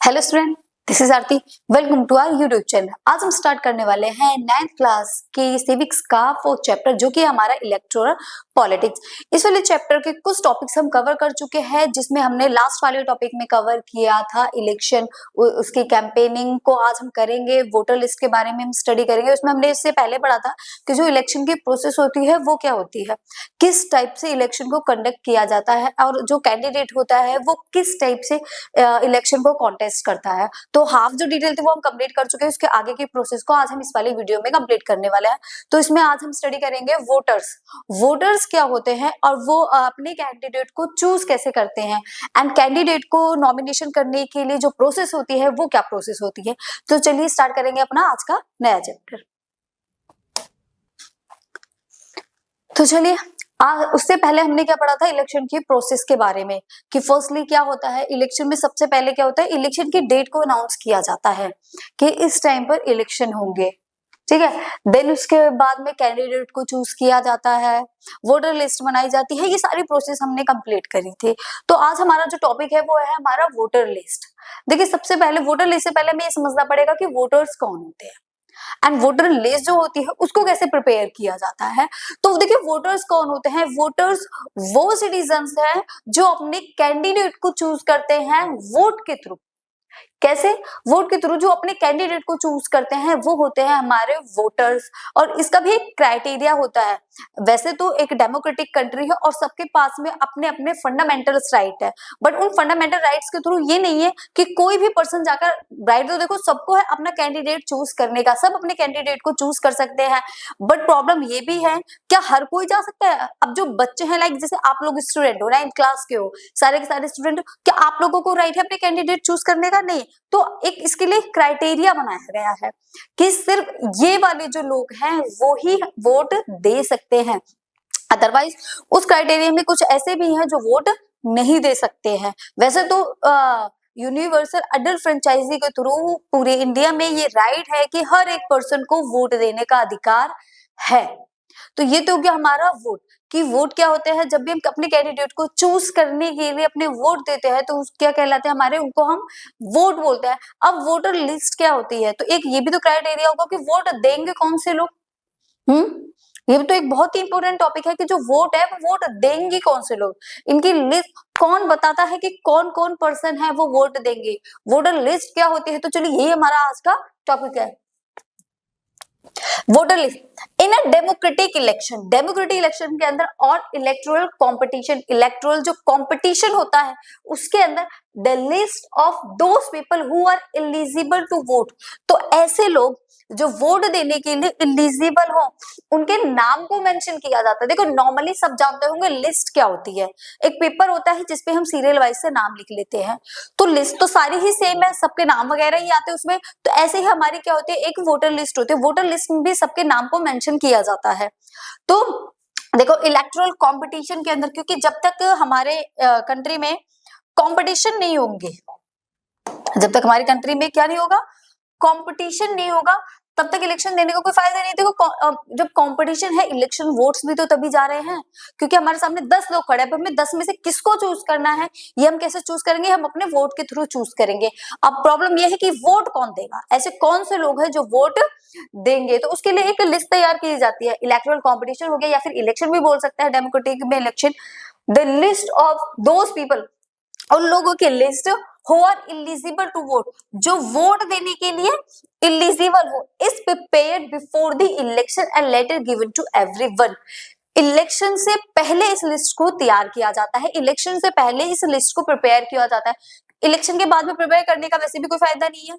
Hello student, this is Aarti. Welcome to our YouTube channel. आज हम start करने वाले हैं 9th क्लास के सिविक्स का 4th चैप्टर, जो कि हमारा इलेक्टोरल पॉलिटिक्स। इस वाले चैप्टर के कुछ टॉपिक्स हम कवर कर चुके हैं, जिसमें हमने लास्ट वाले टॉपिक में कवर किया था इलेक्शन, उसकी कैंपेनिंग को आज हम करेंगे। वोटर लिस्ट के बारे में हम स्टडी करेंगे। उसमें हमने इससे पहले पढ़ा था कि जो इलेक्शन की प्रोसेस होती है वो क्या होती है, किस टाइप से इलेक्शन को कंडक्ट किया जाता है, और जो कैंडिडेट होता है वो किस टाइप से इलेक्शन को कॉन्टेस्ट करता है। तो हाफ जो डिटेल थी वो हम कंप्लीट कर चुके हैं। उसके आगे की प्रोसेस को आज हम इस वाली वीडियो में कंप्लीट करने वाले हैं। तो इसमें आज हम स्टडी करेंगे वोटर्स क्या होते हैं और वो अपने कैंडिडेट को चूज कैसे करते हैं, एंड कैंडिडेट को नॉमिनेशन करने के लिए जो प्रोसेस होती है वो क्या प्रोसेस होती है। तो चलिए स्टार्ट करेंगे अपना आज का नया चैप्टर। तो चलिए, उससे पहले हमने क्या पढ़ा था इलेक्शन की प्रोसेस के बारे में, कि फर्स्टली क्या होता है इलेक्शन में। सबसे पहले क्या होता है, इलेक्शन की डेट को अनाउंस किया जाता है कि इस टाइम पर इलेक्शन होंगे, ठीक है। देन उसके बाद में कैंडिडेट को चूज किया जाता है, वोटर लिस्ट बनाई जाती है। ये सारी प्रोसेस हमने कंप्लीट करी थी। तो आज हमारा जो टॉपिक है वो है हमारा वोटर लिस्ट। देखिए, सबसे पहले वोटर लिस्ट से पहले हमें ये समझना पड़ेगा कि वोटर्स कौन होते हैं एंड वोटर लिस्ट जो होती है उसको कैसे प्रिपेयर किया जाता है। तो देखिए, वोटर्स कौन होते हैं। वोटर्स वो सिटीजन्स हैं जो अपने कैंडिडेट को चूज करते हैं वोट के थ्रू। कैसे? वोट के थ्रू जो अपने कैंडिडेट को चूज करते हैं वो होते हैं हमारे वोटर्स। और इसका भी एक क्राइटेरिया होता है। वैसे तो एक डेमोक्रेटिक कंट्री है और सबके पास में अपने अपने फंडामेंटल राइट है, बट उन फंडामेंटल राइट्स के थ्रू ये नहीं है कि कोई भी पर्सन जाकर, राइट तो देखो सबको है अपना कैंडिडेट चूज करने का, सब अपने कैंडिडेट को चूज कर सकते हैं। बट प्रॉब्लम ये भी है, क्या हर कोई जा सकता है? अब जो बच्चे हैं, लाइक जैसे आप लोग स्टूडेंट हो, 9th क्लास के हो, सारे के सारे स्टूडेंट, क्या आप लोगों को राइट है अपने कैंडिडेट चूज करने का? नहीं। तो एक इसके लिए क्राइटेरिया बनाया गया है कि सिर्फ ये वाले जो लोग हैं वो ही वोट दे सकते हैं, अदरवाइज उस क्राइटेरिया में कुछ ऐसे भी हैं जो वोट नहीं दे सकते हैं। वैसे तो यूनिवर्सल अडल्ट फ्रेंचाइजी के थ्रू पूरे इंडिया में ये राइट है कि हर एक पर्सन को वोट देने का अधिकार है। तो ये तो हो गया हमारा वोट। कि वोट क्या होते हैं, जब भी हम अपने कैंडिडेट को चूज करने के लिए अपने वोट देते हैं तो क्या कहलाते हैं हमारे, उनको हम वोट बोलते हैं। अब वोटर लिस्ट क्या होती है, तो एक ये भी तो क्राइटेरिया होगा कि वोट देंगे कौन से लोग। ये भी तो एक बहुत ही इंपॉर्टेंट टॉपिक है कि जो वोट है वो वोट देंगे कौन से लोग। इनकी लिस्ट कौन बताता है कि कौन कौन पर्सन है वो वोट देंगे। वोटर लिस्ट क्या होती है। तो चलिए, यही हमारा आज का टॉपिक है, voter list in a democratic election. Democratic election के अंदर और इलेक्टोरल कंपटीशन, इलेक्टोरल जो कंपटीशन होता है उसके अंदर the list of those people who are eligible to vote. तो ऐसे लोग जो वोट देने के लिए एलिजिबल हो उनके नाम को मेंशन किया जाता है। देखो, नॉर्मली सब जानते होंगे लिस्ट क्या होती है। एक पेपर होता है जिसपे हम सीरियल वाइज से नाम लिख लेते हैं। तो लिस्ट तो सारी ही सेम है, सबके नाम वगैरह ही आते हैं उसमें। तो ऐसे ही हमारी क्या होती है, एक वोटर लिस्ट होती है। वोटर लिस्ट में भी सबके नाम को मेंशन किया जाता है। तो देखो, इलेक्टोरल कंपटीशन के अंदर, क्योंकि जब तक हमारे कंट्री में कंपटीशन नहीं होंगे, जब तक हमारी कंट्री में क्या नहीं होगा, कंपटीशन नहीं होगा, तब तक इलेक्शन देने का कोई फायदा नहीं। देखो, जब कंपटीशन है, इलेक्शन वोट्स भी तो तभी जा रहे हैं क्योंकि हमारे सामने 10 लोग खड़े हैं। हमें 10 में से किसको चूज करना है, ये हम कैसे चूज करेंगे, हम अपने वोट के थ्रू चूज करेंगे। अब प्रॉब्लम ये है कि वोट कौन देगा, ऐसे कौन से लोग हैं जो वोट देंगे। तो उसके लिए एक लिस्ट तैयार की जाती है। इलेक्टोरल कॉम्पिटिशन हो गया या फिर इलेक्शन भी बोल सकता है, डेमोक्रेटिक में election. The list of those people, उन लोगों की list who are eligible to vote, जो वोट देने के लिए इलिजिबल हो, is prepared before the election and later given to everyone. Election से पहले इस लिस्ट को तैयार किया जाता है, इलेक्शन से पहले इस लिस्ट को प्रिपेयर किया जाता है। इलेक्शन के बाद में प्रिपेयर करने का वैसे भी कोई फायदा नहीं है।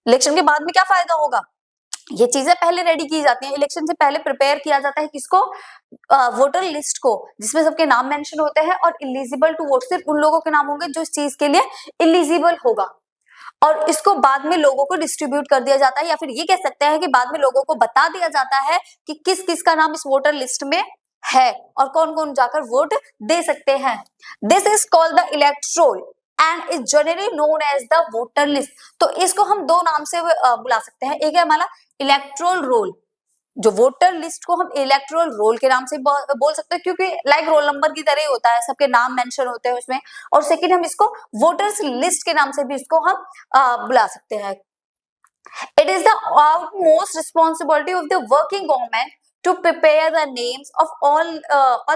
इलेक्शन के बाद में क्या फायदा होगा, ये चीजें पहले रेडी की जाती हैं। इलेक्शन से पहले प्रिपेयर किया जाता है किसको, वोटर लिस्ट को, जिसमें सबके नाम मेंशन होते हैं। और इलिजिबल टू वोट सिर्फ उन लोगों के नाम होंगे जो इस चीज के लिए इलिजिबल होगा। और इसको बाद में लोगों को डिस्ट्रीब्यूट कर दिया जाता है, या फिर ये कह सकते हैं कि बाद में लोगों को बता दिया जाता है कि किस किस का नाम इस वोटर लिस्ट में है और कौन कौन जाकर वोट दे सकते हैं। This is called the electoral and is generally known as the voter list. तो इसको हम दो नाम से बुला सकते हैं। एक है हमारा इलेक्टोरल रोल, जो वोटर लिस्ट को हम इलेक्टोरल रोल के नाम से बोल सकते हैं, क्योंकि लाइक रोल नंबर की तरह ही होता है, सबके नाम मेंशन होते हैं उसमें। और सेकंड हम इसको वोटर्स लिस्ट के नाम से भी इसको हम बुला सकते हैं। It is the utmost responsibility of the working government to prepare the names of all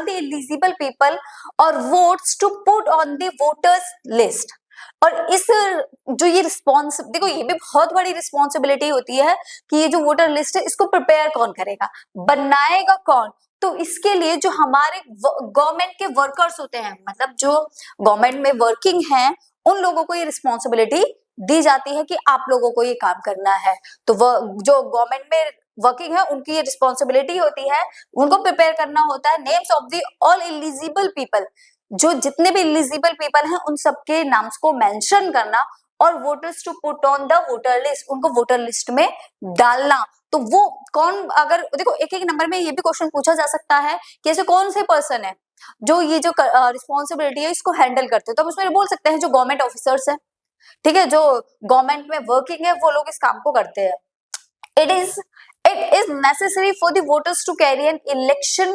the eligible people or votes to put on the voters list। और इस जो ये रिस्पॉन्स, देखो ये भी बहुत बड़ी रिस्पॉन्सिबिलिटी होती है कि ये जो वोटर लिस्ट है इसको प्रिपेयर कौन करेगा, बनाएगा कौन। तो इसके लिए जो हमारे गवर्नमेंट के वर्कर्स होते हैं, मतलब जो गवर्नमेंट में वर्किंग हैं, उन लोगों को ये रिस्पॉन्सिबिलिटी दी जाती है कि आप लोगों को ये काम करना है। तो जो गवर्नमेंट में वर्किंग है उनकी ये रिस्पॉन्सिबिलिटी होती है, उनको प्रिपेयर करना होता है names of the all eligible people, जो जितने भी एलिजिबल पीपल हैं उन सबके नाम्स को मेंशन करना, और voters to put on the voter list, उनको वोटर लिस्ट में डालना। तो वो कौन, अगर देखो एक एक नंबर में ये भी क्वेश्चन पूछा जा सकता है कि ऐसे कौन से पर्सन है जो ये जो रिस्पॉन्सिबिलिटी है इसको हैंडल करते हैं। तो हम उसमें बोल सकते हैं जो गवर्नमेंट ऑफिसर्स हैं, ठीक है, जो गवर्नमेंट में वर्किंग है वो लोग इस काम को करते हैं। It is necessary for the voters to carry an election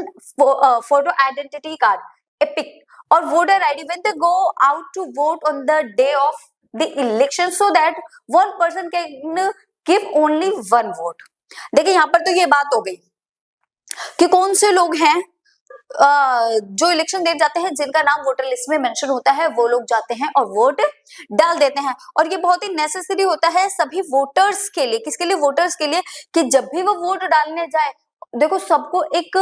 photo identity card, EPIC, or voter ID when they go out to vote on the day of the election, so that one person can give only one vote। देखिए यहाँ पर तो ये बात हो गई कि कौन से लोग हैं जो इलेक्शन देने जाते हैं, जिनका नाम वोटर लिस्ट में मेंशन होता है, वो लोग जाते हैं और वोट डाल देते हैं। और ये बहुत ही नेसेसरी होता है सभी वोटर्स के लिए। किसके लिए? वोटर्स के लिए, कि जब भी वो वोट डालने जाए, देखो सबको एक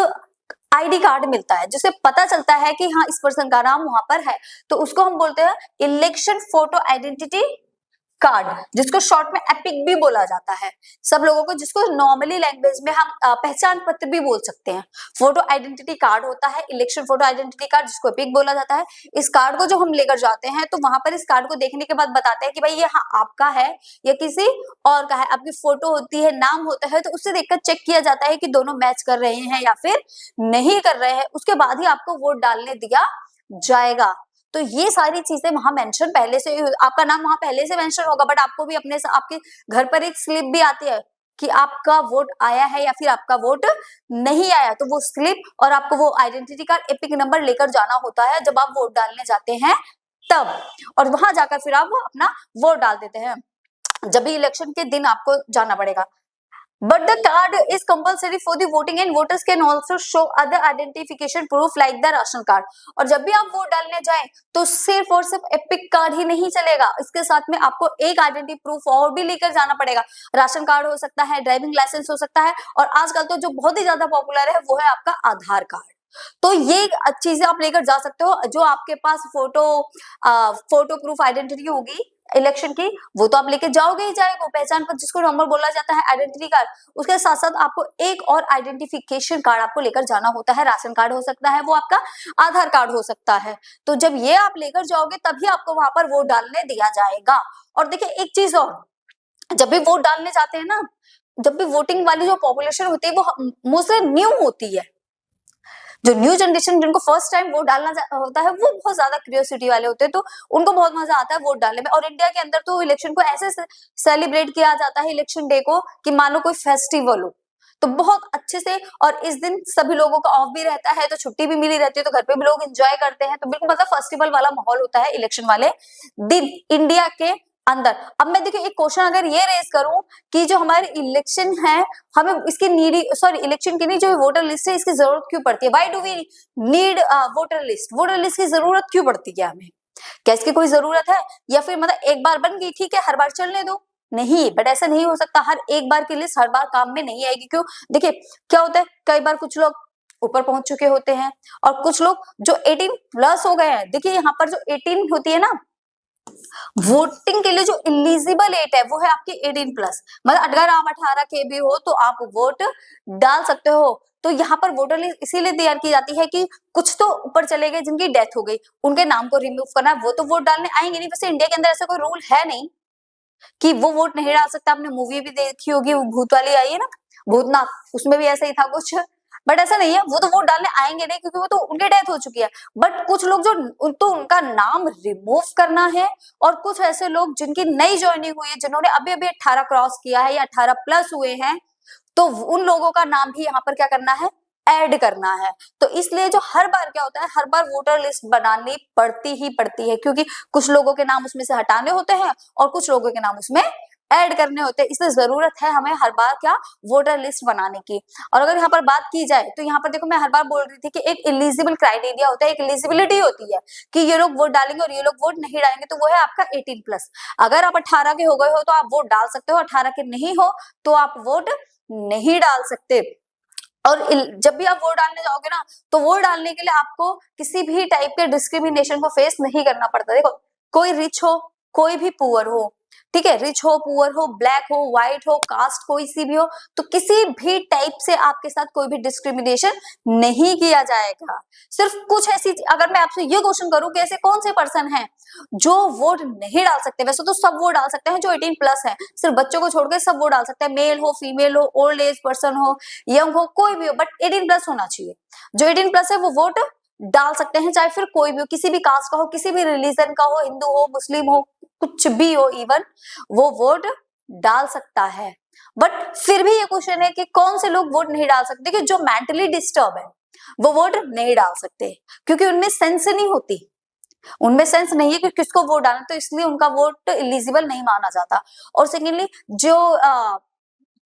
आईडी कार्ड मिलता है जिससे पता चलता है कि हाँ इस पर्सन का नाम वहां पर है। तो उसको हम बोलते हैं इलेक्शन फोटो आइडेंटिटी कार्ड, जिसको शॉर्ट में एपिक भी बोला जाता है सब लोगों को, जिसको नॉर्मली लैंग्वेज में हम पहचान पत्र भी बोल सकते हैं। फोटो आइडेंटिटी कार्ड होता है इलेक्शन फोटो आइडेंटिटी कार्ड, जिसको एपिक बोला जाता है। इस कार्ड को जो हम लेकर जाते हैं तो वहां पर इस कार्ड को देखने के बाद बताते हैं कि भाई ये हाँ आपका है या किसी और का है। आपकी फोटो होती है, नाम होता है, तो उससे देखकर चेक किया जाता है कि दोनों मैच कर रहे हैं या फिर नहीं कर रहे हैं। उसके बाद ही आपको वोट डालने दिया जाएगा। तो ये सारी चीजें वहां मेंशन पहले से, आपका नाम वहां पहले से मेंशन होगा, बट आपको भी अपने आपके घर पर एक स्लिप भी आती है कि आपका वोट आया है या फिर आपका वोट नहीं आया। तो वो स्लिप और आपको वो आइडेंटिटी कार्ड एपिक नंबर लेकर जाना होता है जब आप वोट डालने जाते हैं तब, और वहां जाकर फिर आप अपना वोट डाल देते हैं। जब भी इलेक्शन के दिन आपको जाना पड़ेगा। But the card is compulsory for the voting and voters can also show other identification proof like the ration card. और जब भी आप वोट डालने जाएं तो सिर्फ और सिर्फ एपिक कार्ड ही नहीं चलेगा, इसके साथ में आपको एक आइडेंटिटी प्रूफ और भी लेकर जाना पड़ेगा। राशन कार्ड हो सकता है, ड्राइविंग लाइसेंस हो सकता है, और आजकल तो जो बहुत ही ज्यादा पॉपुलर है वो है आपका आधार कार्ड। तो ये चीजें आप लेकर जा सकते हो। जो आपके पास फोटो प्रूफ आइडेंटिटी होगी इलेक्शन की, वो तो आप लेके जाओगे ही जाएगा, पहचान पत्र जिसको नंबर बोला जाता है आइडेंटिटी कार्ड। उसके साथ साथ आपको एक और आइडेंटिफिकेशन कार्ड आपको लेकर जाना होता है, राशन कार्ड हो सकता है, वो आपका आधार कार्ड हो सकता है। तो जब ये आप लेकर जाओगे तभी आपको वहां पर वोट डालने दिया जाएगा। और देखिए एक चीज और, जब भी वोट डालने जाते हैं ना, जब भी वोटिंग वाली जो पॉपुलेशन होती है वो मुझसे न्यू होती है। जो न्यू जनरेशन जिनको फर्स्ट टाइम वोट डालना होता है वो बहुत ज्यादा क्यूरियोसिटी वाले होते हैं, तो उनको बहुत मजा आता है वोट डालने में। और इंडिया के अंदर तो इलेक्शन को ऐसे सेलिब्रेट किया जाता है इलेक्शन डे को कि मानो कोई फेस्टिवल हो, तो बहुत अच्छे से। और इस दिन सभी लोगों का ऑफ भी रहता है, तो छुट्टी भी मिली रहती है, तो घर पे भी लोग एंजॉय करते हैं। तो बिल्कुल मतलब फेस्टिवल वाला माहौल होता है इलेक्शन वाले दिन इंडिया के अंदर। अब मैं देखिए एक क्वेश्चन अगर ये रेज करूं कि जो हमारे इलेक्शन है, हमें इसकी इलेक्शन की नहीं, जो वोटर लिस्ट है इसकी जरूरत क्यों पड़ती है? Why do we need voter list? Voter list की जरूरत क्यों पड़ती है हमें? क्या इसकी कोई जरूरत है, या फिर मतलब एक बार बन गई ठीक है हर बार चलने दो? नहीं, बट ऐसा नहीं हो सकता। हर एक बार की लिस्ट हर बार काम में नहीं आएगी। क्यों? देखिए क्या होता है, कई बार कुछ लोग ऊपर पहुंच चुके होते हैं और कुछ लोग जो 18+ हो गए हैं। देखिए यहाँ पर जो 18 होती है ना, वोटिंग के लिए जो एलिजिबल एज है वो है आपकी 18+। मतलब अगर आप 18 के भी हो तो आप वोट डाल सकते हो। तो यहाँ पर वोटर लिस्ट इसीलिए तैयार की जाती है कि कुछ तो ऊपर चले गए जिनकी डेथ हो गई, उनके नाम को रिमूव करना है, वो तो वोट डालने आएंगे नहीं। वैसे इंडिया के अंदर ऐसा कोई रूल है नहीं कि वो वोट नहीं डाल सकता। आपने मूवी भी देखी होगी, भूत वाली आई है ना, भूतनाथ, उसमें भी ऐसा ही था कुछ, बट ऐसा नहीं है, वो तो वोट डालने आएंगे नहीं क्योंकि वो तो उनकी डेथ हो चुकी है। बट कुछ लोग जो तो उनका नाम रिमूव करना है, और कुछ ऐसे लोग जिनकी नई ज्वाइनिंग हुई है, जिन्होंने अभी अभी 18 क्रॉस किया है या 18+ हुए हैं, तो उन लोगों का नाम भी यहाँ पर क्या करना है, ऐड करना है। तो इसलिए जो हर बार क्या होता है, हर बार वोटर लिस्ट बनानी पड़ती ही पड़ती है, क्योंकि कुछ लोगों के नाम उसमें से हटाने होते हैं और कुछ लोगों के नाम उसमें ऐड करने होते हैं। इसलिए जरूरत है हमें हर बार क्या, वोटर लिस्ट बनाने की। और अगर यहाँ पर बात की जाए तो यहाँ पर देखो, मैं हर बार बोल रही थी कि एक एलिजिबल क्राइटेरिया होता है, एक एलिजिबिलिटी होती है कि ये लोग वोट डालेंगे और ये लोग वोट नहीं डालेंगे, तो वो है आपका 18+। अगर आप 18 के हो गए हो तो आप वोट डाल सकते हो, 18 के नहीं हो तो आप वोट नहीं डाल सकते। और जब भी आप वोट डालने जाओगे ना, तो वोट डालने के लिए आपको किसी भी टाइप के डिस्क्रिमिनेशन को फेस नहीं करना पड़ता। देखो, कोई रिच हो, कोई भी पुअर हो, ठीक है, रिच हो, पुअर हो, ब्लैक हो, व्हाइट हो, कास्ट कोई सी भी हो, तो किसी भी टाइप से आपके साथ कोई भी डिस्क्रिमिनेशन नहीं किया जाएगा। सिर्फ कुछ ऐसी, अगर मैं आपसे ये क्वेश्चन करूं कि ऐसे कौन से पर्सन हैं जो वोट नहीं डाल सकते, वैसे तो सब वोट डाल सकते हैं जो 18+ है, सिर्फ बच्चों को छोड़कर सब वोट डाल सकते हैं, मेल हो, फीमेल हो, ओल्ड एज पर्सन हो, यंग हो, कोई भी हो, बट 18+ होना चाहिए। जो 18+ है वो वोट डाल सकते हैं, चाहे फिर कोई भी हो, किसी भी कास्ट का हो, किसी भी रिलीजन का हो, हिंदू हो, मुस्लिम हो, कुछ भी हो, इवन वो वोट डाल सकता है। बट फिर भी ये क्वेश्चन है कि कौन से लोग वोट नहीं डाल सकते, कि जो मेंटली डिस्टर्ब है वो वोट नहीं डाल सकते, क्योंकि उनमें सेंस नहीं होती, उनमें सेंस नहीं है कि किसको वोट डालना, तो इसलिए उनका वोट एलिजिबल नहीं माना जाता। और सेकेंडली, जो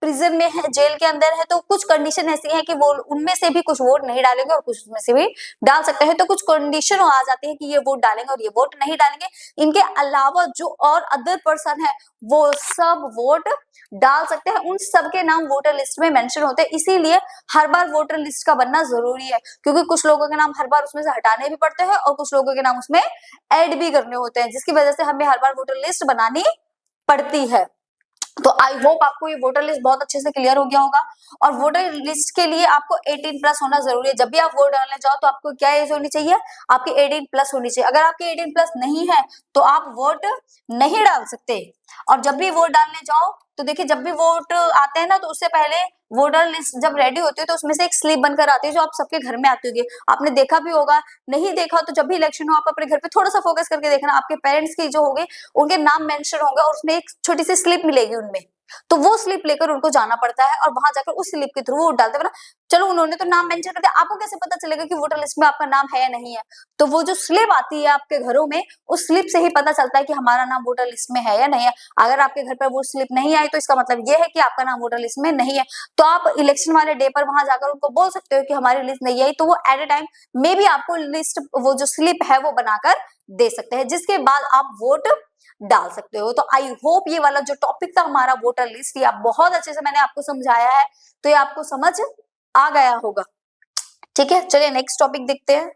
प्रिजन में है, जेल के अंदर है, तो कुछ कंडीशन ऐसी है कि वो उनमें से भी कुछ वोट नहीं डालेंगे और कुछ उसमें से भी डाल सकते हैं। तो कुछ कंडीशन आ जाती है कि ये वोट डालेंगे और ये वोट नहीं डालेंगे। इनके अलावा जो और अदर पर्सन है वो सब वोट डाल सकते हैं। उन सबके नाम वोटर लिस्ट में मेंशन होते हैं। इसीलिए हर बार वोटर लिस्ट का बनना जरूरी है, क्योंकि कुछ लोगों के नाम हर बार उसमें से हटाने भी पड़ते हैं और कुछ लोगों के नाम उसमें ऐड भी करने होते हैं, जिसकी वजह से हमें हर बार वोटर लिस्ट बनानी पड़ती है। तो आई होप आपको ये वोटर लिस्ट बहुत अच्छे से क्लियर हो गया होगा। और वोटर लिस्ट के लिए आपको 18+ होना जरूरी है। जब भी आप वोट डालने जाओ तो आपको क्या एज होनी चाहिए, आपकी 18+ होनी चाहिए। अगर आपकी 18+ नहीं है तो आप वोट नहीं डाल सकते। और जब भी वोट डालने जाओ तो देखिए, जब भी वोट आते हैं ना, तो उससे पहले वोटर लिस्ट जब रेडी होती है तो उसमें से एक स्लिप बनकर आती है जो आप सबके घर में आती होगी, आपने देखा भी होगा। नहीं देखा तो जब भी इलेक्शन हो आप अपने घर पे थोड़ा सा फोकस करके देखना, आपके पेरेंट्स की जो होंगे उनके नाम मेंशन होंगे और उसमें एक छोटी सी स्लिप मिलेगी उनमें, तो वो स्लिप लेकर उनको जाना पड़ता है और वहां जाकर उस स्लिप के थ्रू वोट डालते हैं ना। चलो, उन्होंने तो नाम मेंशन कर दिया, आपको कैसे पता चलेगा कि वोटर लिस्ट में आपका नाम है या नहीं है? तो वो जो स्लिप आती है आपके घरों में, उस स्लिप से ही पता चलता है कि हमारा नाम वोटर लिस्ट में है या नहीं है। अगर आपके घर पर वो स्लिप नहीं आई तो इसका मतलब ये है कि आपका नाम वोटर लिस्ट में नहीं है। तो आप इलेक्शन वाले डे पर वहां जाकर उनको बोल सकते हो कि हमारी लिस्ट नहीं आई, तो वो at a time may be आपको लिस्ट, वो जो स्लिप है वो बनाकर दे सकते हैं, जिसके बाद आप वोट डाल सकते हो। तो आई होप ये वाला जो टॉपिक था हमारा वोटर लिस्ट, ये आप बहुत अच्छे से मैंने आपको समझाया है, तो ये आपको समझ आ गया होगा। ठीक है, चलिए नेक्स्ट टॉपिक देखते हैं।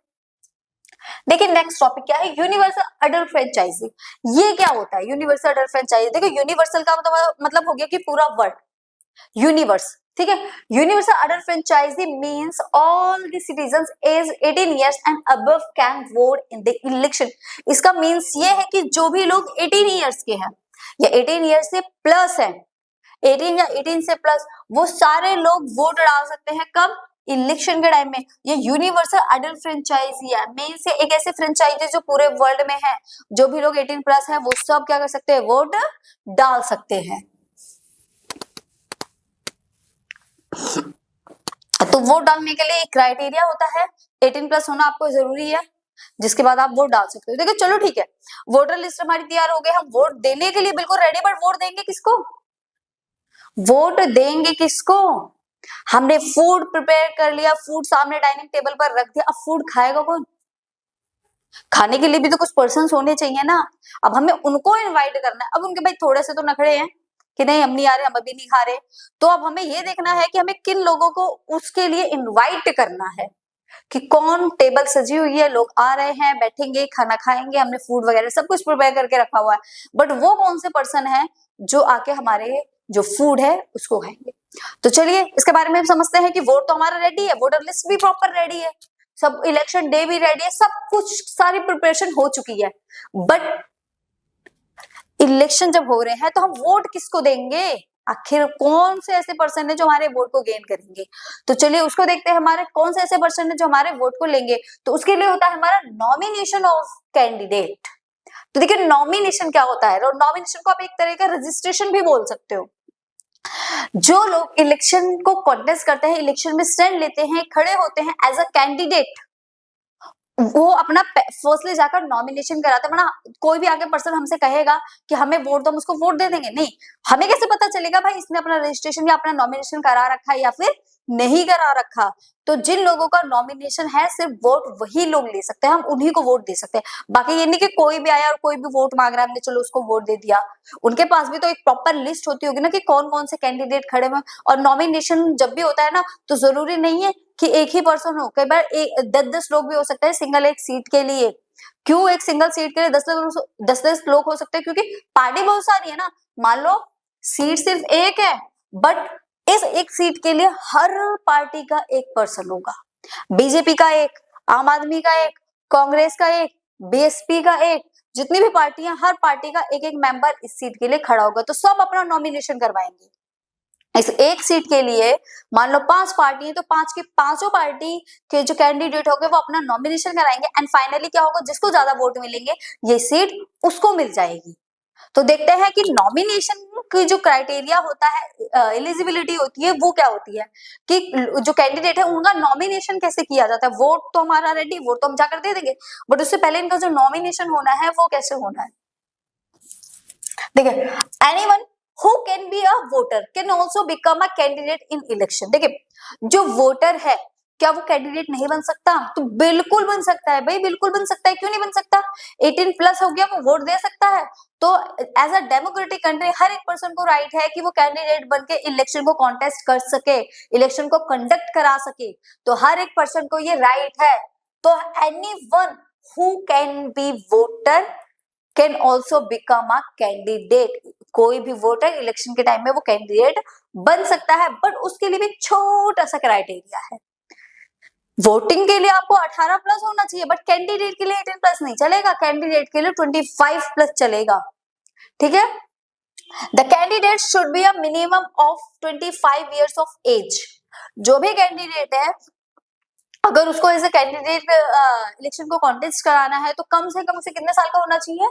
देखिए नेक्स्ट टॉपिक क्या है, यूनिवर्सल अडल्ट फ्रेंचाइजी। ये क्या होता है यूनिवर्सल अडल्ट फ्रेंचाइजी? देखो, यूनिवर्सल का मतलब हो गया कि पूरा वर्ल्ड, यूनिवर्स, ठीक है। Universal adult franchise means all the citizens age 18 years and above can vote in the election. इसका मींस ये है कि जो भी लोग 18 इयर्स के हैं या 18 इयर्स से प्लस है, 18 या 18 से प्लस, वो सारे लोग वोट डाल सकते हैं। कब? इलेक्शन के टाइम में। ये यूनिवर्सल अडल्ट फ्रेंचाइजी है, मेन से एक ऐसे फ्रेंचाइजी जो पूरे वर्ल्ड में है, जो भी लोग 18+ है वो सब क्या कर सकते हैं, वोट डाल सकते हैं। तो वोट डालने के लिए एक क्राइटेरिया होता है, 18+ होना आपको जरूरी है, जिसके बाद आप वोट डाल सकते हो। देखो चलो ठीक है, वोटर लिस्ट हमारी तैयार हो गई, हम वोट देने के लिए बिल्कुल रेडी, बट वोट देंगे किसको? वोट देंगे किसको? हमने फूड प्रिपेयर कर लिया, फूड सामने डाइनिंग टेबल पर रख दिया, अब फूड खाएगा कौन? खाने के लिए भी तो कुछ पर्सन होने चाहिए ना। अब हमें उनको इनवाइट करना है। अब उनके भाई थोड़े से तो नखरे हैं कि नहीं हम नहीं आ रहे, हम अभी नहीं खा रहे, तो अब हमें ये देखना है कि हमें किन लोगों को उसके लिए इनवाइट करना है, कि कौन, टेबल सजी हुई है, लोग आ रहे हैं, बैठेंगे, खाना खाएंगे, हमने फूड वगैरह सब कुछ प्रिपेयर करके रखा हुआ है, बट वो कौन से पर्सन है जो आके हमारे जो फूड है उसको खाएंगे। तो चलिए इसके बारे में हम समझते हैं कि वोट तो हमारा रेडी है, वोटर लिस्ट भी प्रॉपर रेडी है, सब इलेक्शन डे भी रेडी है, सब कुछ सारी प्रिपरेशन हो चुकी है, बट इलेक्शन जब हो रहे हैं तो हम वोट किसको देंगे? आखिर कौन से ऐसे पर्सन है जो हमारे वोट को गेन करेंगे? तो चलिए उसको देखते हैं, हमारे कौन से ऐसे पर्सन है जो हमारे वोट को लेंगे। तो उसके लिए होता है हमारा नॉमिनेशन ऑफ कैंडिडेट। तो देखिए नॉमिनेशन क्या होता है, नॉमिनेशन को आप एक तरह का रजिस्ट्रेशन भी बोल सकते हो। जो लोग इलेक्शन को कॉन्टेस्ट करते हैं, इलेक्शन में स्टैंड लेते हैं, खड़े होते हैं एज अ कैंडिडेट, वो अपना फर्स्टली जाकर नॉमिनेशन कराते हैं। वरना कोई भी आगे पर्सन हमसे कहेगा कि हमें वोट दो, हम उसको वोट दे देंगे? नहीं। हमें कैसे पता चलेगा भाई इसने अपना रजिस्ट्रेशन या अपना नॉमिनेशन करा रखा है या फिर नहीं करा रखा? तो जिन लोगों का नॉमिनेशन है सिर्फ वोट वही लोग ले सकते हैं, हम उन्हीं को वोट दे सकते हैं। बाकी ये नहीं कि कोई भी आया और कोई भी वोट मांग रहा है, हमने चलो उसको वोट दे दिया। उनके पास भी तो एक प्रॉपर लिस्ट होती होगी ना कि कौन कौन से कैंडिडेट खड़े हुए। और नॉमिनेशन जब भी होता है ना, तो जरूरी नहीं है कि एक ही पर्सन हो, कई बार 10-10 लोग भी हो सकते हैं सिंगल एक सीट के लिए। क्यों एक सिंगल सीट के लिए 10-10 लोग हो सकते हैं? क्योंकि पार्टी बहुत सारी है ना। मान लो सीट सिर्फ एक है, बट इस एक सीट के लिए हर पार्टी का एक पर्सन होगा। बीजेपी का एक, आम आदमी का एक, कांग्रेस का एक, बीएसपी का एक, जितनी भी पार्टियां, हर पार्टी का एक एक मेंबर इस सीट के लिए खड़ा होगा। तो सब अपना नॉमिनेशन करवाएंगे इस एक सीट के लिए। मान लो 5 पार्टी है तो 5 की पांचों पार्टी के जो कैंडिडेट होंगे वो अपना नॉमिनेशन कराएंगे, एंड फाइनली क्या होगा, जिसको ज्यादा वोट मिलेंगे ये सीट उसको मिल जाएगी। तो देखते हैं कि नॉमिनेशन की जो क्राइटेरिया होता है, एलिजिबिलिटी होती है, वो क्या होती है कि जो कैंडिडेट है उनका नॉमिनेशन कैसे किया जाता है। वोट तो हमारा रेडी, वोट तो हम जाकर दे देंगे, बट उससे पहले इनका जो नॉमिनेशन होना है वो कैसे होना है। देखिए, anyone who can be a voter can also become a candidate in election. देखिए, जो वोटर है क्या वो कैंडिडेट नहीं बन सकता? तो बिल्कुल बन सकता है भाई, बिल्कुल बन सकता है। क्यों नहीं बन सकता? 18 प्लस हो गया, वो वोट दे सकता है। तो एज अ डेमोक्रेटिक कंट्री हर एक पर्सन को राइट है कि वो कैंडिडेट बन के इलेक्शन को कॉन्टेस्ट कर सके, इलेक्शन को कंडक्ट करा सके। तो हर एक पर्सन को ये राइट है। तो anyone who can be voter can also become a candidate. कोई भी वोटर इलेक्शन के टाइम में वो कैंडिडेट बन सकता है, बट उसके लिए भी छोटा सा क्राइटेरिया है। वोटिंग के लिए आपको 18 प्लस होना चाहिए, बट कैंडिडेट के लिए 18 प्लस नहीं चलेगा, कैंडिडेट के लिए 25 प्लस चलेगा। ठीक है। The candidate should be a minimum of 25 years of age. जो भी कैंडिडेट है, अगर उसको एज ए कैंडिडेट इलेक्शन को कॉन्टेस्ट कराना है तो कम से कम उसे कितने साल का होना चाहिए?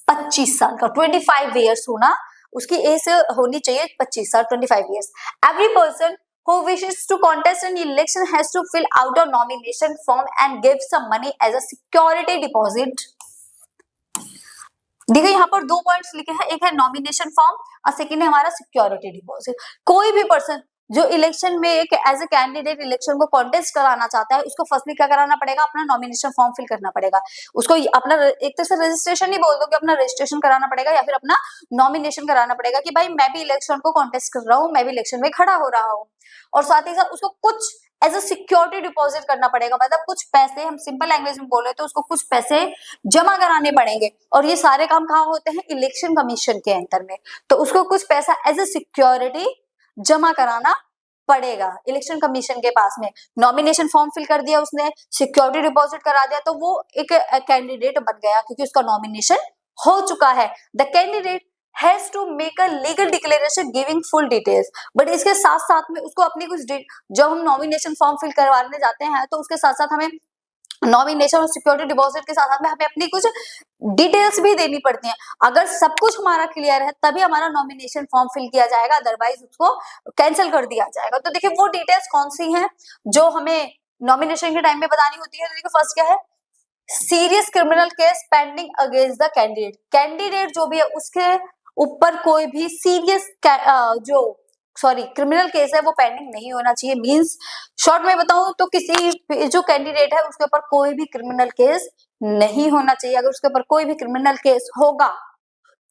25 साल का। 25 ईयर्स होना उसकी एज होनी चाहिए, 25 साल, 25 years. Every person who wishes to contest an election has to fill out a nomination form and give some money as a security deposit। देखिए यहाँ पर 2 पॉइंट्स लिखे हैं, एक है नॉमिनेशन फॉर्म और सेकंड है हमारा सिक्योरिटी डिपॉजिट। कोई भी पर्सन जो इलेक्शन में एक एज ए कैंडिडेट इलेक्शन को कॉन्टेस्ट कराना चाहता है, उसको फर्स्टली क्या कराना पड़ेगा? अपना नॉमिनेशन फॉर्म फिल करना पड़ेगा। उसको अपना एक तरह से रजिस्ट्रेशन ही बोल दो कि अपना रजिस्ट्रेशन कराना पड़ेगा या फिर अपना नॉमिनेशन कराना पड़ेगा कि भाई मैं भी इलेक्शन को कॉन्टेस्ट कर रहा हूँ, मैं भी इलेक्शन में खड़ा हो रहा हूँ। और साथ ही साथ उसको कुछ एज अ सिक्योरिटी डिपॉजिट करना पड़ेगा, मतलब कुछ पैसे, हम सिंपल लैंग्वेज में बोले तो उसको कुछ पैसे जमा कराने पड़ेंगे। और ये सारे काम कहाँ होते हैं? इलेक्शन कमीशन के अंदर में। तो उसको कुछ पैसा एज अ सिक्योरिटी जमा कराना पड़ेगा इलेक्शन कमीशन के पास में। नॉमिनेशन फॉर्म फिल कर दिया उसने, सिक्योरिटी डिपॉजिट करा दिया, तो वो एक कैंडिडेट बन गया क्योंकि उसका नॉमिनेशन हो चुका है। The candidate has to make a legal declaration giving full details। But इसके साथ साथ में उसको अपनी कुछ जब हम नॉमिनेशन फॉर्म फिल करवाने जाते हैं तो उसके साथ साथ हमें नॉमिनेशन और सिक्योरिटी डिपॉजिट के साथ साथ में हमें अपनी कुछ डिटेल्स भी देनी पड़ती हैं। अगर सब कुछ हमारा क्लियर है तभी हमारा नॉमिनेशन फॉर्म फिल किया जाएगा, अदरवाइज उसको कैंसिल कर दिया जाएगा। तो देखिए वो डिटेल्स कौन सी हैं जो हमें नॉमिनेशन के टाइम में बतानी होती है। तो देखिए फर्स्ट क्या है? Serious criminal case pending against the candidate. Candidate जो भी है उसके ऊपर कोई भी सीरियस क्रिमिनल केस है वो पेंडिंग नहीं होना चाहिए। मींस शॉर्ट में बताऊं तो किसी जो कैंडिडेट है उसके ऊपर कोई भी क्रिमिनल केस नहीं होना चाहिए। अगर उसके ऊपर कोई भी क्रिमिनल केस होगा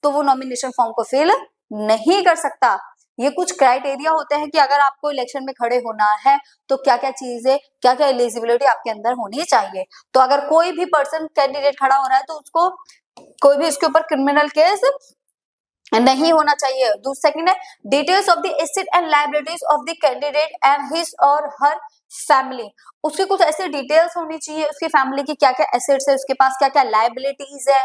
तो वो नॉमिनेशन फॉर्म को फिल नहीं कर सकता। ये कुछ क्राइटेरिया होते हैं कि अगर आपको इलेक्शन में खड़े होना है तो क्या क्या चीजें, क्या क्या एलिजिबिलिटी आपके अंदर होनी चाहिए। तो अगर कोई भी पर्सन कैंडिडेट खड़ा हो रहा है तो उसको कोई भी उसके ऊपर क्रिमिनल केस नहीं होना चाहिए। दूसरा सेकंड है details of the asset and liabilities of the candidate and his और हर फैमिली। उसकी कुछ ऐसे डिटेल्स होनी चाहिए उसकी फैमिली की, क्या क्या एसेट्स है उसके पास, क्या क्या लायबिलिटीज है,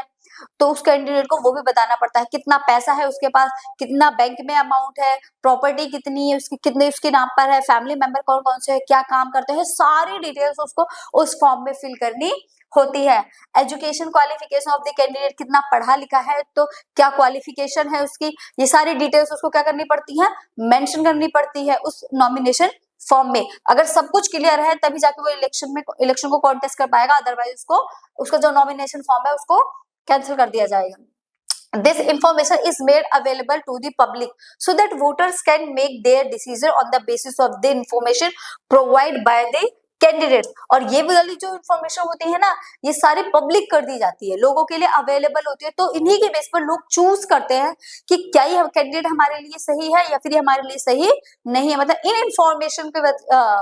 तो उस कैंडिडेट को वो भी बताना पड़ता है, कितना पैसा है उसके पास, कितना बैंक में अमाउंट है, प्रॉपर्टी कितनी है उसकी, कितने उसके नाम पर है, फैमिली मेंबर कौन कौन से है, क्या काम करते हैं, सारी डिटेल्स उसको उस फॉर्म में फिल करनी होती है। Education qualification of the candidate, कितना पढ़ा लिखा है, तो क्या क्वालिफिकेशन है उसकी, ये सारी डिटेल्स उसको क्या करनी पड़ती है, मेंशन करनी पड़ती है उस नॉमिनेशन फॉर्म में। अगर सब कुछ क्लियर है तभी जाके वो इलेक्शन को कॉन्टेस्ट कर पाएगा, अदरवाइज उसको उसका जो नॉमिनेशन फॉर्म है उसको कैंसिल कर दिया जाएगा। This information is made available to the public so that voters can make their decision on the basis of the information provided by the candidate. और ये वाली जो इन्फॉर्मेशन होती है ना, ये सारी पब्लिक कर दी जाती है, लोगों के लिए अवेलेबल होती है, तो इन्हीं के बेस पर लोग चूज करते हैं कि क्या ये कैंडिडेट हमारे लिए सही है या फिर ये हमारे लिए सही नहीं है। मतलब इन इंफॉर्मेशन की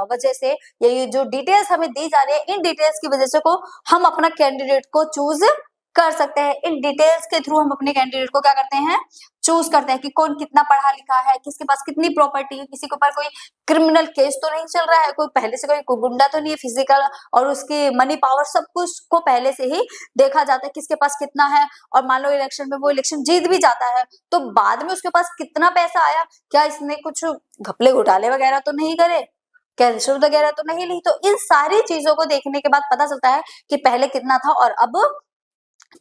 वजह से, ये जो डिटेल्स हमें दी जा रही है, इन डिटेल्स की वजह से को हम अपना कैंडिडेट को चूज कर सकते हैं। इन डिटेल्स के थ्रू हम अपने कैंडिडेट को क्या करते हैं, चूज करते हैं कि कौन कितना पढ़ा लिखा है, किसके पास कितनी प्रॉपर्टी है, किसी के ऊपर कोई क्रिमिनल केस तो नहीं चल रहा है, कोई पहले से कोई गुंडा तो नहीं है, फिजिकल और उसकी मनी पावर सब कुछ को पहले से ही देखा जाता है, किसके पास कितना है। और मान लो इलेक्शन में वो इलेक्शन जीत भी जाता है तो बाद में उसके पास कितना पैसा आया, क्या इसने कुछ घपले घोटाले वगैरह तो नहीं करे, क्या रिश्वत वगैरह तो नहीं ली। तो इन सारी चीजों को देखने के बाद पता चलता है कि पहले कितना था और अब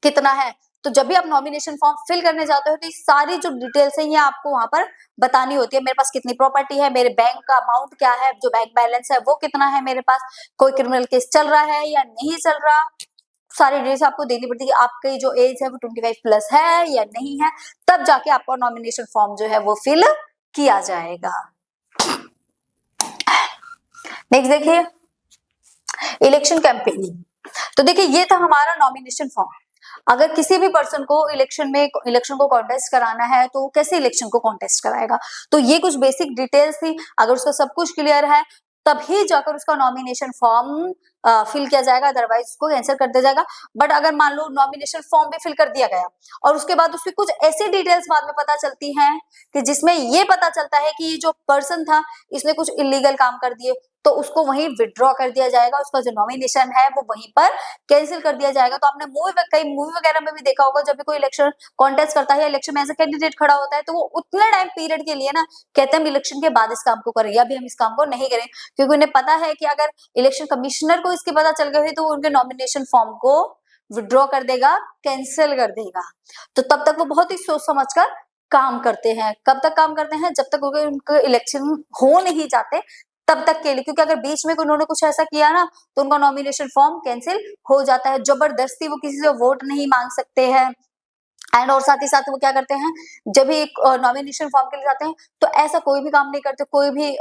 कितना है। तो जब भी आप नॉमिनेशन फॉर्म फिल करने जाते हो तो ये सारी जो डिटेल्स है ये आपको वहां पर बतानी होती है। मेरे पास कितनी प्रॉपर्टी है, मेरे बैंक का अमाउंट क्या है, जो बैंक बैलेंस है वो कितना है मेरे पास, कोई क्रिमिनल केस चल रहा है या नहीं चल रहा, सारी डिटेल्स आपको देनी पड़ती है। आपकी जो एज है वो 25 प्लस है या नहीं है, तब जाके आपका नॉमिनेशन फॉर्म जो है वो फिल किया जाएगा। नेक्स्ट देखिए इलेक्शन कैंपेनिंग। तो देखिए ये था हमारा नॉमिनेशन फॉर्म। अगर किसी भी पर्सन को इलेक्शन को कॉन्टेस्ट कराना है तो कैसे इलेक्शन को कॉन्टेस्ट कराएगा, तो ये कुछ बेसिक डिटेल्स थी। अगर उसका सब कुछ क्लियर है तभी जाकर उसका नॉमिनेशन फॉर्म फिल किया जाएगा, अदरवाइज उसको कैंसिल कर दिया जाएगा। बट अगर मान लो नॉमिनेशन फॉर्म भी फिल कर दिया गया और उसके बाद उसकी कुछ ऐसी डिटेल्स बाद में पता चलती हैं कि जिसमें ये पता चलता है कि ये जो पर्सन था इसने कुछ इलीगल काम कर दिए, तो उसको वहीं विड्रॉ कर दिया जाएगा, उसका जो नॉमिनेशन है वो वहीं पर कैंसिल कर दिया जाएगा। तो आपने कई मूवी वगैरह में भी देखा होगा, जब भी कोई इलेक्शन कॉन्टेस्ट करता है या इलेक्शन में एज ए कैंडिडेट खड़ा होता है तो वो उतने टाइम पीरियड के लिए ना कहते हैं इलेक्शन के बाद इस काम को करें या भी हम इस काम को नहीं करें, क्योंकि उन्हें पता है कि अगर इलेक्शन कमिश्नर को इसकी पता चल गई तो वो उनके नॉमिनेशन फॉर्म को विड्रॉ कर देगा, कैंसिल कर देगा। तो तब तक वो बहुत ही सोच समझ कर काम करते हैं। कब तक काम करते हैं, जब तक उनके इलेक्शन हो नहीं जाते तब तक के लिए, क्योंकि अगर बीच में उन्होंने कुछ ऐसा किया ना तो उनका नॉमिनेशन फॉर्म कैंसिल हो जाता है। जबरदस्ती वो किसी से वोट नहीं मांग सकते हैं। एंड और साथ ही साथ वो क्या करते हैं, जब भी एक नॉमिनेशन फॉर्म के लिए जाते हैं तो ऐसा कोई भी काम नहीं करते, कोई भी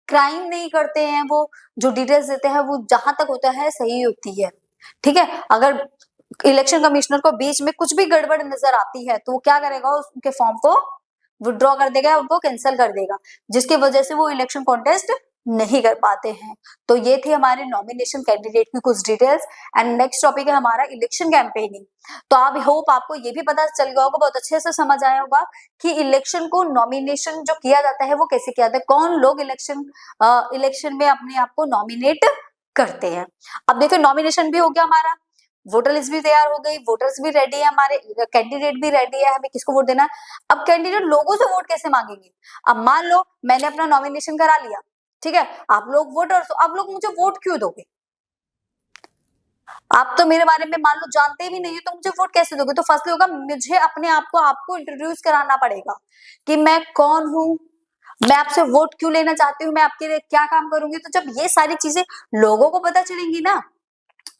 क्राइम नहीं करते हैं। वो जो डिटेल्स देते हैं वो जहां तक होता है सही होती है, ठीक है। अगर इलेक्शन कमिश्नर को बीच में कुछ भी गड़बड़ नजर आती है तो वो क्या करेगा, उनके फॉर्म को विड्रॉ कर देगा, उनको कैंसिल कर देगा, जिसकी वजह से वो इलेक्शन कॉन्टेस्ट नहीं कर पाते हैं। तो ये थे हमारे नॉमिनेशन कैंडिडेट की कुछ डिटेल्स। एंड नेक्स्ट टॉपिक है हमारा इलेक्शन कैंपेनिंग। तो आप होप आपको ये भी पता चल गया होगा, बहुत अच्छे से समझ आया होगा कि इलेक्शन को नॉमिनेशन जो किया जाता है वो कैसे किया जाता है, कौन लोग इलेक्शन में अपने आप को नॉमिनेट करते हैं। अब देखो नॉमिनेशन भी हो गया हमारा, वोटर लिस्ट भी तैयार हो गई, वोटर्स भी रेडी है, हमारे कैंडिडेट भी रेडी है, हमें किसको वोट देना है। अब कैंडिडेट लोगों से वोट कैसे मांगेंगे। अब मान लो मैंने अपना नॉमिनेशन करा लिया, ठीक है, आप लोग वोटर्स, आप लोग मुझे वोट क्यों दोगे, आप तो मेरे बारे में मान लो जानते भी नहीं है तो मुझे वोट कैसे दोगे। तो फर्स्ट होगा मुझे अपने आप को आपको इंट्रोड्यूस कराना पड़ेगा कि मैं कौन हूं, मैं आपसे वोट क्यों लेना चाहती हूँ, मैं आपके लिए क्या काम करूंगी। तो जब ये सारी चीजें लोगों को पता चलेंगी ना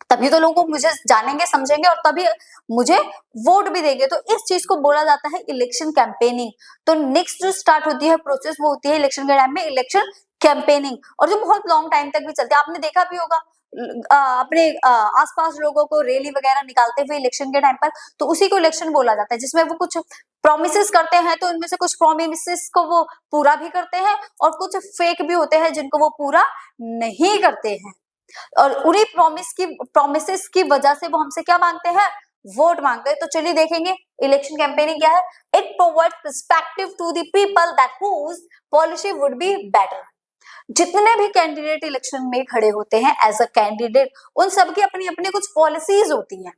तभी तो लोग मुझे जानेंगे समझेंगे और तभी मुझे वोट भी देंगे। तो इस चीज को बोला जाता है इलेक्शन कैंपेनिंग। तो नेक्स्ट जो स्टार्ट होती है प्रोसेस वो होती है इलेक्शन के टाइम में इलेक्शन कैंपेनिंग, और जो बहुत लॉन्ग टाइम तक भी चलती है। आपने देखा भी होगा अपने आसपास लोगों को रैली वगैरह निकालते हुए इलेक्शन के टाइम पर, तो उसी को इलेक्शन बोला जाता है, जिसमें वो कुछ प्रोमिसेस करते हैं। तो इनमें से कुछ प्रोमिसेस को वो पूरा भी करते हैं और कुछ फेक भी होते हैं जिनको वो पूरा नहीं करते हैं, और उन्हीं प्रोमिसेस की वजह से वो हमसे क्या मांगते हैं, वोट मांगते हैं। तो चलिए देखेंगे इलेक्शन कैंपेनिंग क्या है। It provides perspective to the people that whose policy would be better. जितने भी कैंडिडेट इलेक्शन में खड़े होते हैं एज अ कैंडिडेट, उन सबकी अपनी अपनी कुछ पॉलिसीज होती हैं।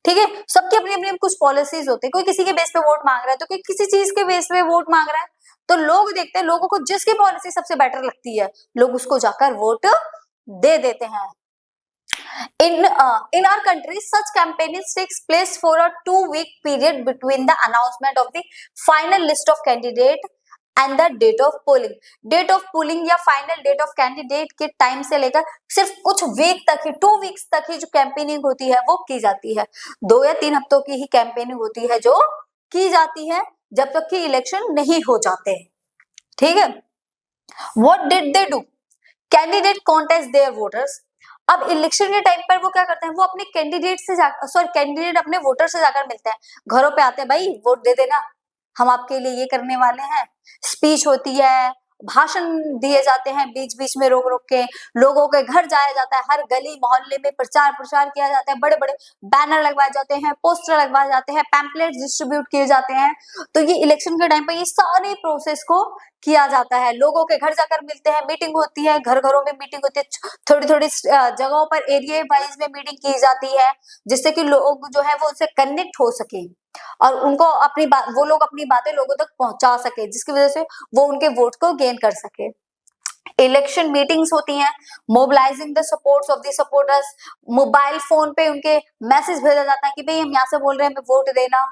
ठीक है, सबकी अपनी अपनी कुछ पॉलिसीज होती है, कोई किसी के बेस पे वोट मांग रहा है तो कोई किसी चीज के बेस पे वोट मांग रहा है, तो लोग देखते हैं, लोगों को जिसकी पॉलिसी सबसे बेटर लगती है लोग उसको जाकर वोट दे देते हैं। In our country, such campaigning takes place for a 2-week period between the announcement of the final list of candidate and the date of polling. Date of polling या final date of candidate के time से लेकर सिर्फ कुछ week तक ही, 2 weeks तक ही जो campaigning होती है वो की जाती है। 2 या 3 हफ्तों की ही कैंपेनिंग होती है जो की जाती है जब तक कि इलेक्शन नहीं हो जाते। ठीक है, What did they do? Candidate contest their voters. अब इलेक्शन के टाइम पर वो क्या करते हैं, वो अपने कैंडिडेट से कैंडिडेट अपने वोटर से जाकर मिलते हैं, घरों पे आते हैं, भाई वोट दे देना, हम आपके लिए ये करने वाले हैं। स्पीच होती है, भाषण दिए जाते हैं, बीच बीच में रोक रोक के लोगों के घर जाया जाता है, हर गली मोहल्ले में प्रचार प्रसार किया जाता है, बड़े बड़े बैनर लगवाए जाते हैं, पोस्टर लगवाए जाते हैं, पैम्पलेट डिस्ट्रीब्यूट किए जाते हैं। तो ये इलेक्शन के टाइम पर ये सारे प्रोसेस को किया जाता है, लोगों के घर जाकर मिलते हैं, मीटिंग होती है, घर घरों में मीटिंग होती है, थोड़ी थोड़ी जगहों पर एरिया वाइज में मीटिंग की जाती है, जिससे कि लोग जो है वो उनसे कनेक्ट हो सके और उनको अपनी बात, वो लोग अपनी बातें लोगों तक पहुंचा सके, जिसकी वजह से वो उनके वोट को गेन कर सके। इलेक्शन मीटिंग्स होती हैं, mobilising the supports of the supporters, mobile phone पे उनके मैसेज भेजा जाता है कि भाई हम यहाँ से बोल रहे हैं, वोट देना।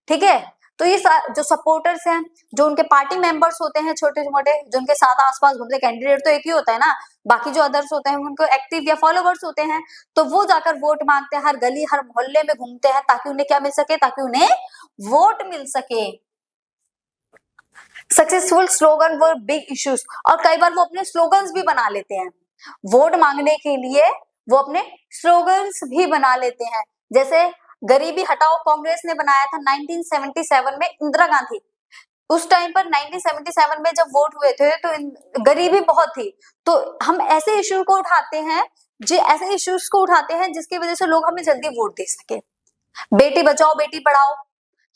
ठीक है, तो ये जो सपोर्टर्स हैं, जो उनके पार्टी मेंबर्स होते हैं छोटे मोटे, जो उनके साथ आसपास घूमते, कैंडिडेट तो एक ही होता है ना, बाकी जो अदर्स होते हैं उनको एक्टिव या फॉलोवर्स होते हैं, तो वो जाकर वोट मांगते हैं, हर गली हर मोहल्ले में घूमते हैं ताकि उन्हें क्या मिल सके, ताकि उन्हें वोट मिल सके। सक्सेसफुल स्लोगन व बिग इश्यूज, और कई बार वो अपने स्लोगन्स भी बना लेते हैं, वोट मांगने के लिए वो अपने स्लोगन्स भी बना लेते हैं। जैसे गरीबी हटाओ कांग्रेस ने बनाया था 1977 में, इंदिरा गांधी उस टाइम पर 1977 में जब वोट हुए थे तो गरीबी बहुत थी, तो हम ऐसे इश्यू को उठाते हैं, जो ऐसे इश्यूज को उठाते हैं जिसकी वजह से लोग हमें जल्दी वोट दे सके। बेटी बचाओ बेटी पढ़ाओ,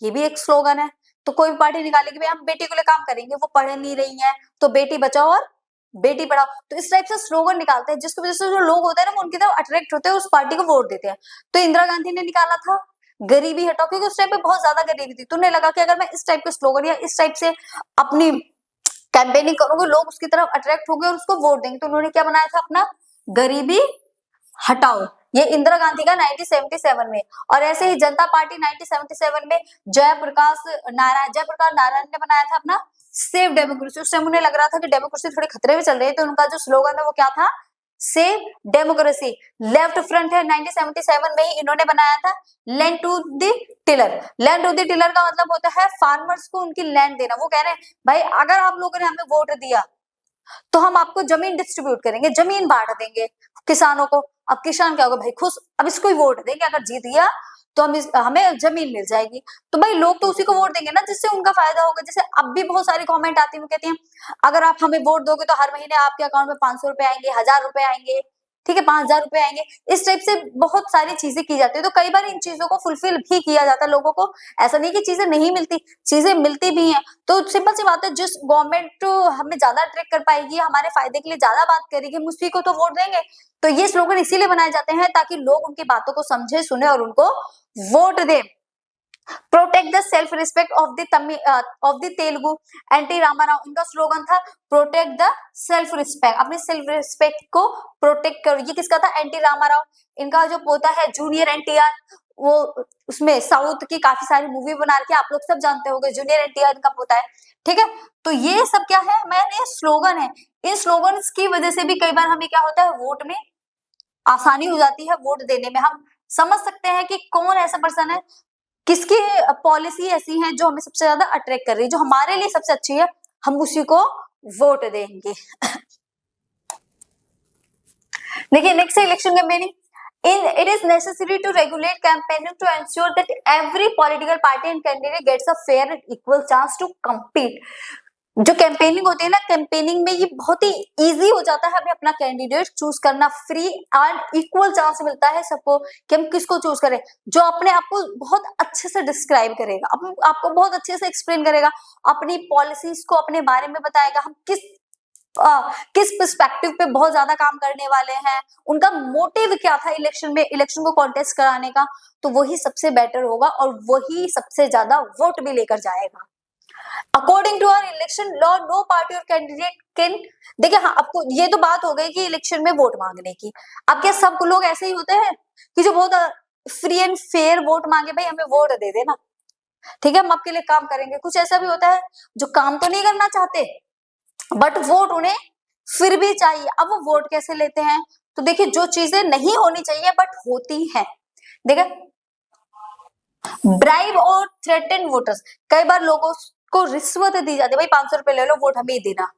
ये भी एक स्लोगन है, तो कोई भी पार्टी निकालेगी भाई हम बेटी के लिए काम करेंगे, वो पढ़ नहीं रही है तो बेटी बचाओ और बेटी पढ़ाओ, तो इस टाइप से स्लोगन निकालते हैं जिसकी वजह से जो लोग होते हैं ना वो उनकी तरफ अट्रैक्ट होते हैं, उस पार्टी को वोट देते हैं। तो इंदिरा गांधी ने निकाला था गरीबी हटाओ, क्योंकि उस टाइम पे बहुत ज्यादा गरीबी थी, तो उन्हें लगा कि अगर मैं इस टाइप के स्लोगन या इस टाइप से अपनी कैंपेनिंग करूंगी लोग उसकी तरफ अट्रैक्ट होंगे और उसको वोट देंगे, तो उन्होंने क्या बनाया था अपना गरीबी हटाओ, ये इंदिरा गांधी का 1977 में। और ऐसे ही जनता पार्टी 1977 में जयप्रकाश नारायण ने बनाया था अपना सेव डेमोक्रेसी। उस टाइम उन्हें लग रहा था कि डेमोक्रेसी थोड़े खतरे में चल रही है, तो उनका जो स्लोगन है वो क्या था, सेव डेमोक्रेसी। लेफ्ट फ्रंट है 1977 में ही इन्होंने बनाया था land to the tiller. Land to the tiller का मतलब होता है फार्मर्स को उनकी लैंड देना। वो कह रहे हैं भाई अगर आप लोगों ने हमें वोट दिया तो हम आपको जमीन डिस्ट्रीब्यूट करेंगे, जमीन बांट देंगे किसानों को। अब किसान क्या होगा भाई खुश, अब इसको ही वोट देंगे, अगर जीत गया तो हमें जमीन मिल जाएगी। तो भाई लोग तो उसी को वोट देंगे ना जिससे उनका फायदा होगा। जैसे अब भी बहुत सारी कमेंट आती है, वो कहती हैं अगर आप हमें वोट दोगे तो हर महीने आपके अकाउंट में 500 रुपए आएंगे, 1000 रुपए आएंगे, ठीक है 5000 रुपए आएंगे। इस टाइप से बहुत सारी चीजें की जाती है, तो कई बार इन चीजों को फुलफिल भी किया जाता है लोगों को। ऐसा नहीं कि चीजें नहीं मिलती, चीजें मिलती भी हैं। तो सिंपल सी बात है, जिस गवर्नमेंट हमें ज्यादा अट्रैक्ट कर पाएगी, हमारे फायदे के लिए ज्यादा बात करेगी, हम उसी को तो वोट देंगे। तो ये स्लोगन इसीलिए बनाए जाते हैं ताकि लोग उनकी बातों को समझे, सुने और उनको वोट दें। Protect the self respect of the Telugu NT Rama Rao, इनका स्लोगन था प्रोटेक्ट द सेल्फ रिस्पेक्ट, अपनी सेल्फ रिस्पेक्ट को प्रोटेक्ट करो। ये किसका था, एनटी रामाराव। इनका जो पोता है जूनियर एनटीआर, वो उसमें साउथ की काफी सारी मूवी बना रखी है, आप लोग सब जानते होंगे, जूनियर एनटीआर इनका पोता है। ठीक है, तो ये सब क्या है, मैंने स्लोगन है। इन स्लोगन्स की वजह से भी कई बार हमें क्या होता है, वोट में आसानी हो जाती है, वोट देने में हम समझ सकते हैं कि कौन ऐसा पर्सन है, किसकी पॉलिसी ऐसी है जो हमें सबसे ज्यादा अट्रैक्ट कर रही है, जो हमारे लिए सबसे अच्छी है, हम उसी को वोट देंगे। देखिए next election campaigning. It is necessary to regulate campaigning to ensure that every political party and candidate gets a fair and equal chance to compete. जो कैंपेनिंग होती है ना, कैंपेनिंग में ये बहुत ही इजी हो जाता है हमें अपना कैंडिडेट चूज करना, फ्री एंड इक्वल चांस मिलता है सबको कि हम किसको चूज करें, जो अपने आप को बहुत अच्छे से डिस्क्राइब करेगा, आपको बहुत अच्छे से एक्सप्लेन करेगा, अपनी पॉलिसीज को अपने बारे में बताएगा, हम किस किस पर्सपेक्टिव पे बहुत ज्यादा काम करने वाले हैं, उनका मोटिव क्या था इलेक्शन में, इलेक्शन को कॉन्टेस्ट कराने का, तो वही सबसे बेटर होगा और वही सबसे ज्यादा वोट भी लेकर जाएगा। According to our election law no party और कैंडिडेट कैन, देखिए हाँ, आपको ये तो बात हो गई कि इलेक्शन में वोट मांगने की। अब क्या सब लोग ऐसे ही होते हैं कि जो बहुत फ्री एंड फेयर वोट मांगे, भाई हमें वोट दे देना, ठीक है हम आपके लिए काम करेंगे। कुछ ऐसा भी होता है जो काम तो नहीं करना चाहते बट वोट उन्हें फिर भी चाहिए। अब वो वोट कैसे लेते हैं, तो देखिए जो चीजें नहीं होनी चाहिए बट होती हैं, देखिए ब्राइब और थ्रेटन वोटर्स, कई बार लोगों को रिश्वत दी जाती है, भाई 500 रुपए ले लो वोट हमें ही देना,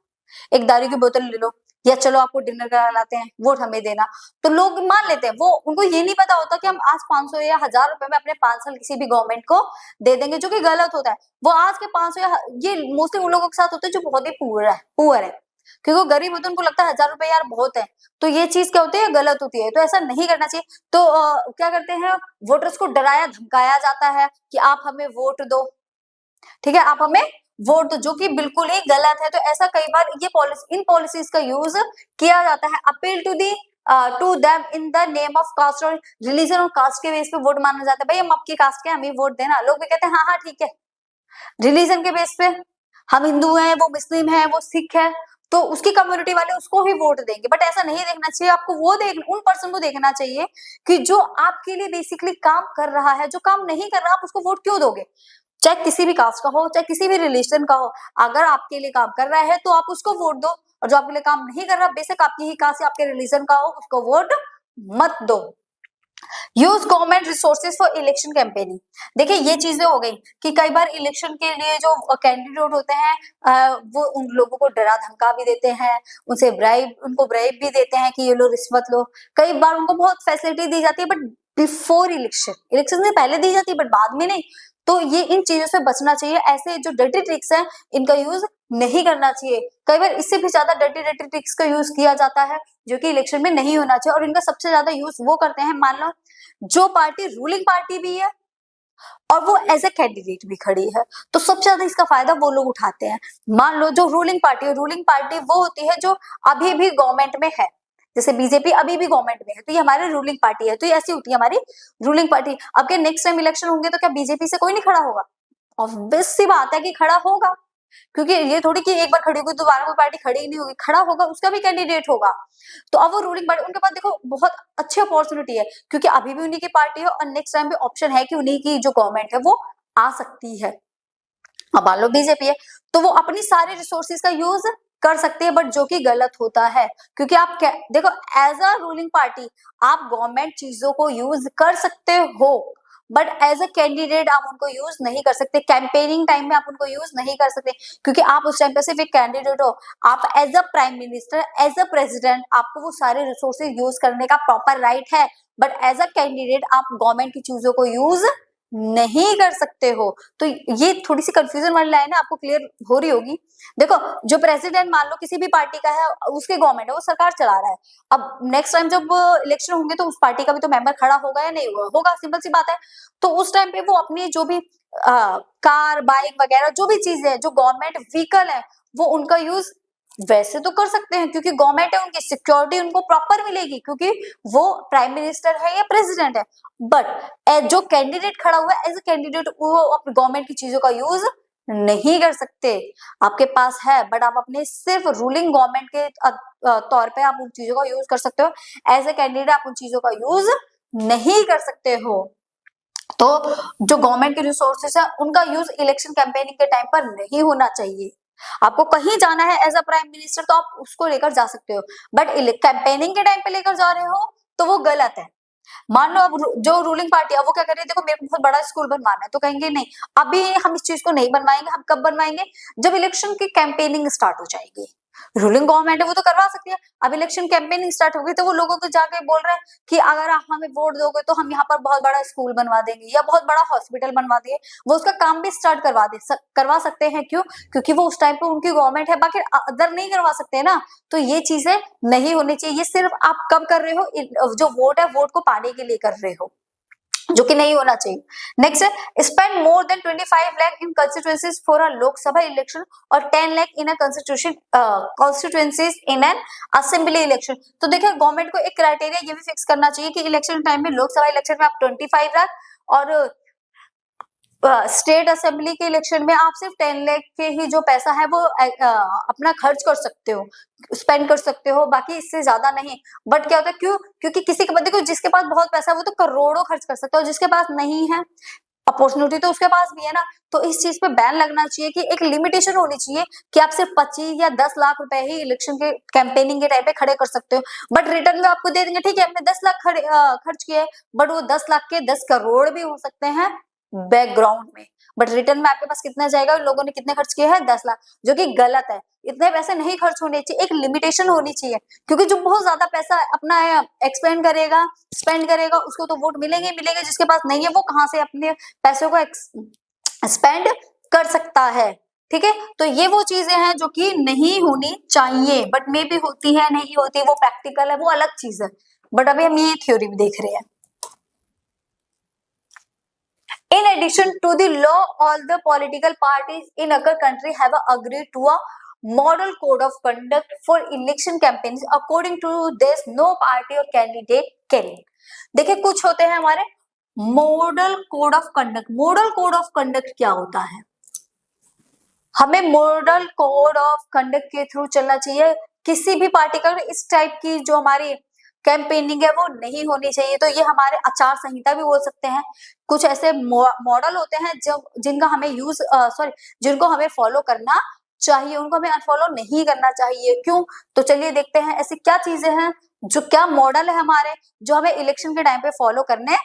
एक दारू की बोतल ले लो, या चलो आपको डिनर करा लाते हैं वोट हमें देना, तो लोग मान लेते हैं। वो उनको ये नहीं पता होता कि हम आज 500 या 1000 रुपए में अपने 5 साल किसी भी गवर्नमेंट को दे देंगे, जो कि गलत होता है। वो आज के 500 या ये मोस्टली उन लोगों के साथ होते हैं जो बहुत ही पुअर है, क्योंकि वो गरीब होते हैं, उनको लगता है 1000 रुपए यार बहुत है, तो ये चीज क्या होती है, गलत होती है, तो ऐसा नहीं करना चाहिए। तो क्या करते हैं, वोटर्स को डराया धमकाया जाता है कि आप हमें वोट दो, ठीक है आप हमें वोट दो, जो कि बिल्कुल ही गलत है। तो ऐसा कई बार ये पॉलिसी, इन पॉलिसीज का यूज किया जाता है। Appeal to them in the name of caste और रिलीजन, और कास्ट के बेस पे वोट माना जाता है, भाई हम आपकी कास्ट के हमें वोट देना। लोग भी कहते हैं हाँ हाँ ठीक है, रिलीजन के बेस पे हम हिंदू हैं, वो मुस्लिम है, वो सिख है, तो उसकी कम्युनिटी वाले उसको ही वोट देंगे। बट ऐसा नहीं देखना चाहिए, आपको वो उन पर्सन को देखना चाहिए कि जो आपके लिए बेसिकली काम कर रहा है, जो काम नहीं कर रहा आप उसको वोट क्यों दोगे, चाहे किसी भी कास्ट का हो, चाहे किसी भी रिलीजन का हो। अगर आपके लिए काम कर रहा है तो आप उसको वोट दो, और जो आपके लिए काम नहीं कर रहा, बेशक आपकी ही कास्ट या आपके रिलीजन का हो, उसको वोट मत दो। Use government resources for election campaigning, देखिए ये चीजें हो गई कि कई बार इलेक्शन के लिए जो कैंडिडेट होते हैं वो उन लोगों को डरा धमका भी देते हैं, उनको ब्राइब भी देते हैं कि ये लो रिश्वत लो। कई बार उनको बहुत फैसिलिटी दी जाती है बट बिफोर इलेक्शन से पहले दी जाती है बट बाद में नहीं। तो ये इन चीजों से बचना चाहिए, ऐसे जो डर्टी ट्रिक्स हैं इनका यूज नहीं करना चाहिए। कई बार इससे भी ज्यादा डर्टी ट्रिक्स का यूज किया जाता है जो कि इलेक्शन में नहीं होना चाहिए, और इनका सबसे ज्यादा यूज वो करते हैं, मान लो जो पार्टी रूलिंग पार्टी भी है और वो एज ए कैंडिडेट भी खड़ी है, तो सबसे ज्यादा इसका फायदा वो लोग उठाते हैं। मान लो जो रूलिंग पार्टी वो होती है जो अभी भी गवर्नमेंट में है, जैसे बीजेपी अभी भी गवर्नमेंट में है तो ये हमारी रूलिंग पार्टी है, तो ये ऐसी होती है हमारी रूलिंग पार्टी। अब के नेक्स्ट टाइम इलेक्शन होंगे तो क्या बीजेपी से कोई नहीं खड़ा होगा, ऑब्वियस सी बात है कि खड़ा होगा, क्योंकि ये थोड़ी कि एक बार खड़ी होगी दोबारा कोई पार्टी खड़ी ही नहीं होगी, खड़ा होगा, उसका भी कैंडिडेट होगा। तो अब वो रूलिंग पार्टी, उनके पास देखो बहुत अच्छी अपॉर्चुनिटी है, क्योंकि अभी भी उन्हीं की पार्टी है और नेक्स्ट टाइम भी ऑप्शन है कि उन्हीं की जो गवर्नमेंट है वो आ सकती है। अब मान लो बीजेपी है तो वो अपनी सारे रिसोर्सेज का यूज कर सकते हैं, बट जो कि गलत होता है, क्योंकि आप देखो एज अ रूलिंग पार्टी आप गवर्नमेंट चीजों को यूज कर सकते हो बट एज अ कैंडिडेट आप उनको यूज नहीं कर सकते, कैंपेनिंग टाइम में आप उनको यूज नहीं कर सकते, क्योंकि आप उस टाइम पे सिर्फ एक कैंडिडेट हो। आप as a prime minister, as a president, आपको वो सारे रिसोर्सेज यूज करने का प्रॉपर राइट है, बट एज अ कैंडिडेट आप गवर्नमेंट की चीजों को यूज नहीं कर सकते हो। तो ये थोड़ी सी कंफ्यूजन वाली लाइन है, आपको क्लियर हो रही होगी। देखो जो प्रेसिडेंट मान लो किसी भी पार्टी का है, उसके गवर्नमेंट है, वो सरकार चला रहा है, अब नेक्स्ट टाइम जब इलेक्शन होंगे तो उस पार्टी का भी तो मेंबर खड़ा होगा या नहीं होगा, सिंपल सी बात है। तो उस टाइम पे वो अपनी जो भी कार बाइक वगैरह जो भी चीजें है, जो गवर्नमेंट व्हीकल है, वो उनका यूज वैसे तो कर सकते हैं, क्योंकि गवर्नमेंट है, उनकी सिक्योरिटी उनको प्रॉपर मिलेगी, क्योंकि वो प्राइम मिनिस्टर है या प्रेसिडेंट है। बट जो कैंडिडेट खड़ा हुआ है एज ए कैंडिडेट, वो अपनी गवर्नमेंट की चीजों का यूज नहीं कर सकते। आपके पास है बट आप अपने सिर्फ रूलिंग गवर्नमेंट के तौर पे आप उन चीजों का यूज कर सकते हो, एज ए कैंडिडेट आप उन चीजों का यूज नहीं कर सकते हो। तो जो गवर्नमेंट के रिसोर्सेस है उनका यूज इलेक्शन कैंपेनिंग के टाइम पर नहीं होना चाहिए। आपको कहीं जाना है एज अ प्राइम मिनिस्टर तो आप उसको लेकर जा सकते हो, बट कैंपेनिंग के टाइम पे लेकर जा रहे हो तो वो गलत है। मान लो अब जो रूलिंग पार्टी है वो क्या कर रही है, देखो मेरे को बहुत बड़ा स्कूल बनवाना है, तो कहेंगे नहीं अभी हम इस चीज को नहीं बनवाएंगे, हम कब बनवाएंगे, जब इलेक्शन की कैंपेनिंग स्टार्ट हो जाएगी। रूलिंग गवर्नमेंट है वो तो करवा सकती है, अब इलेक्शन कैंपेनिंग स्टार्ट हो गई तो वो लोगों को जाके बोल रहे हैं कि अगर आप हमें वोट दोगे तो हम यहाँ पर बहुत बड़ा स्कूल बनवा देंगे या बहुत बड़ा हॉस्पिटल बनवा देंगे, वो उसका काम भी स्टार्ट करवा सकते हैं। क्यों? क्योंकि वो उस टाइम पे उनकी गवर्नमेंट है, बाकी अदर नहीं करवा सकते ना। तो ये चीजें नहीं होनी चाहिए, ये सिर्फ आप कब कर रहे हो, जो वोट है वोट को पाने के लिए कर रहे हो। जो कि नहीं होना चाहिए। नेक्स्ट है spend more than 25 lakh in constituencies for a Lok Sabha election और 10 lakh in a constituencies in an assembly election. तो देखिए गवर्नमेंट को एक क्राइटेरिया ये भी फिक्स करना चाहिए कि इलेक्शन टाइम में, लोकसभा इलेक्शन में आप 25 लाख और स्टेट असेंबली के इलेक्शन में आप सिर्फ 10 लाख के ही जो पैसा है वो अपना खर्च कर सकते हो, स्पेंड कर सकते हो, बाकी इससे ज्यादा नहीं। बट क्या होता है, क्यों? क्योंकि किसी के बंदे को, जिसके पास बहुत पैसा है वो तो करोड़ों खर्च कर सकता है, और जिसके पास नहीं है, अपॉर्चुनिटी तो उसके पास भी है ना। तो इस चीज पे बैन लगना चाहिए कि एक लिमिटेशन होनी चाहिए कि आप सिर्फ 25 या 10 लाख रुपए ही इलेक्शन के कैंपेनिंग के टाइम पे खड़े कर सकते हो। बट रिटर्न में आपको दे देंगे, ठीक है हमने 10 लाख खर्च किए, बट वो 10 लाख के 10 करोड़ भी हो सकते हैं बैकग्राउंड में, बट रिटर्न में आपके पास कितना जाएगा, लोगों ने कितने खर्च किए हैं, 10 लाख, जो कि गलत है। इतने पैसे नहीं खर्च होने चाहिए, एक लिमिटेशन होनी चाहिए, क्योंकि जो बहुत ज्यादा पैसा अपना एक्सपेंड करेगा, स्पेंड करेगा, उसको तो वोट मिलेंगे मिलेंगे, जिसके पास नहीं है वो कहां से अपने पैसों को स्पेंड कर सकता है। ठीक है, तो ये वो चीजें हैं जो कि नहीं होनी चाहिए, बट मे भी होती है, नहीं होती, वो प्रैक्टिकल है, वो अलग चीज है, बट अभी हम ये थ्योरी भी देख रहे हैं। In addition to the law, all the political parties in our country have agreed to a model code of conduct for election campaigns. According to this, no party or candidate can. देखिए कुछ होते हैं हमारे model code of conduct. Model code of conduct क्या होता है? हमें model code of conduct के थ्रू चलना चाहिए। किसी भी पार्टी का इस टाइप की जो हमारी कैंपेनिंग है वो नहीं होनी चाहिए। तो ये हमारे आचार संहिता भी बोल सकते हैं। कुछ ऐसे मॉडल होते हैं जो जिनका हमें जिनको हमें फॉलो करना चाहिए, उनको हमें अनफॉलो नहीं करना चाहिए। क्यों? तो चलिए देखते हैं ऐसी क्या चीजें हैं, जो क्या मॉडल है हमारे, जो हमें इलेक्शन के टाइम पे फॉलो करने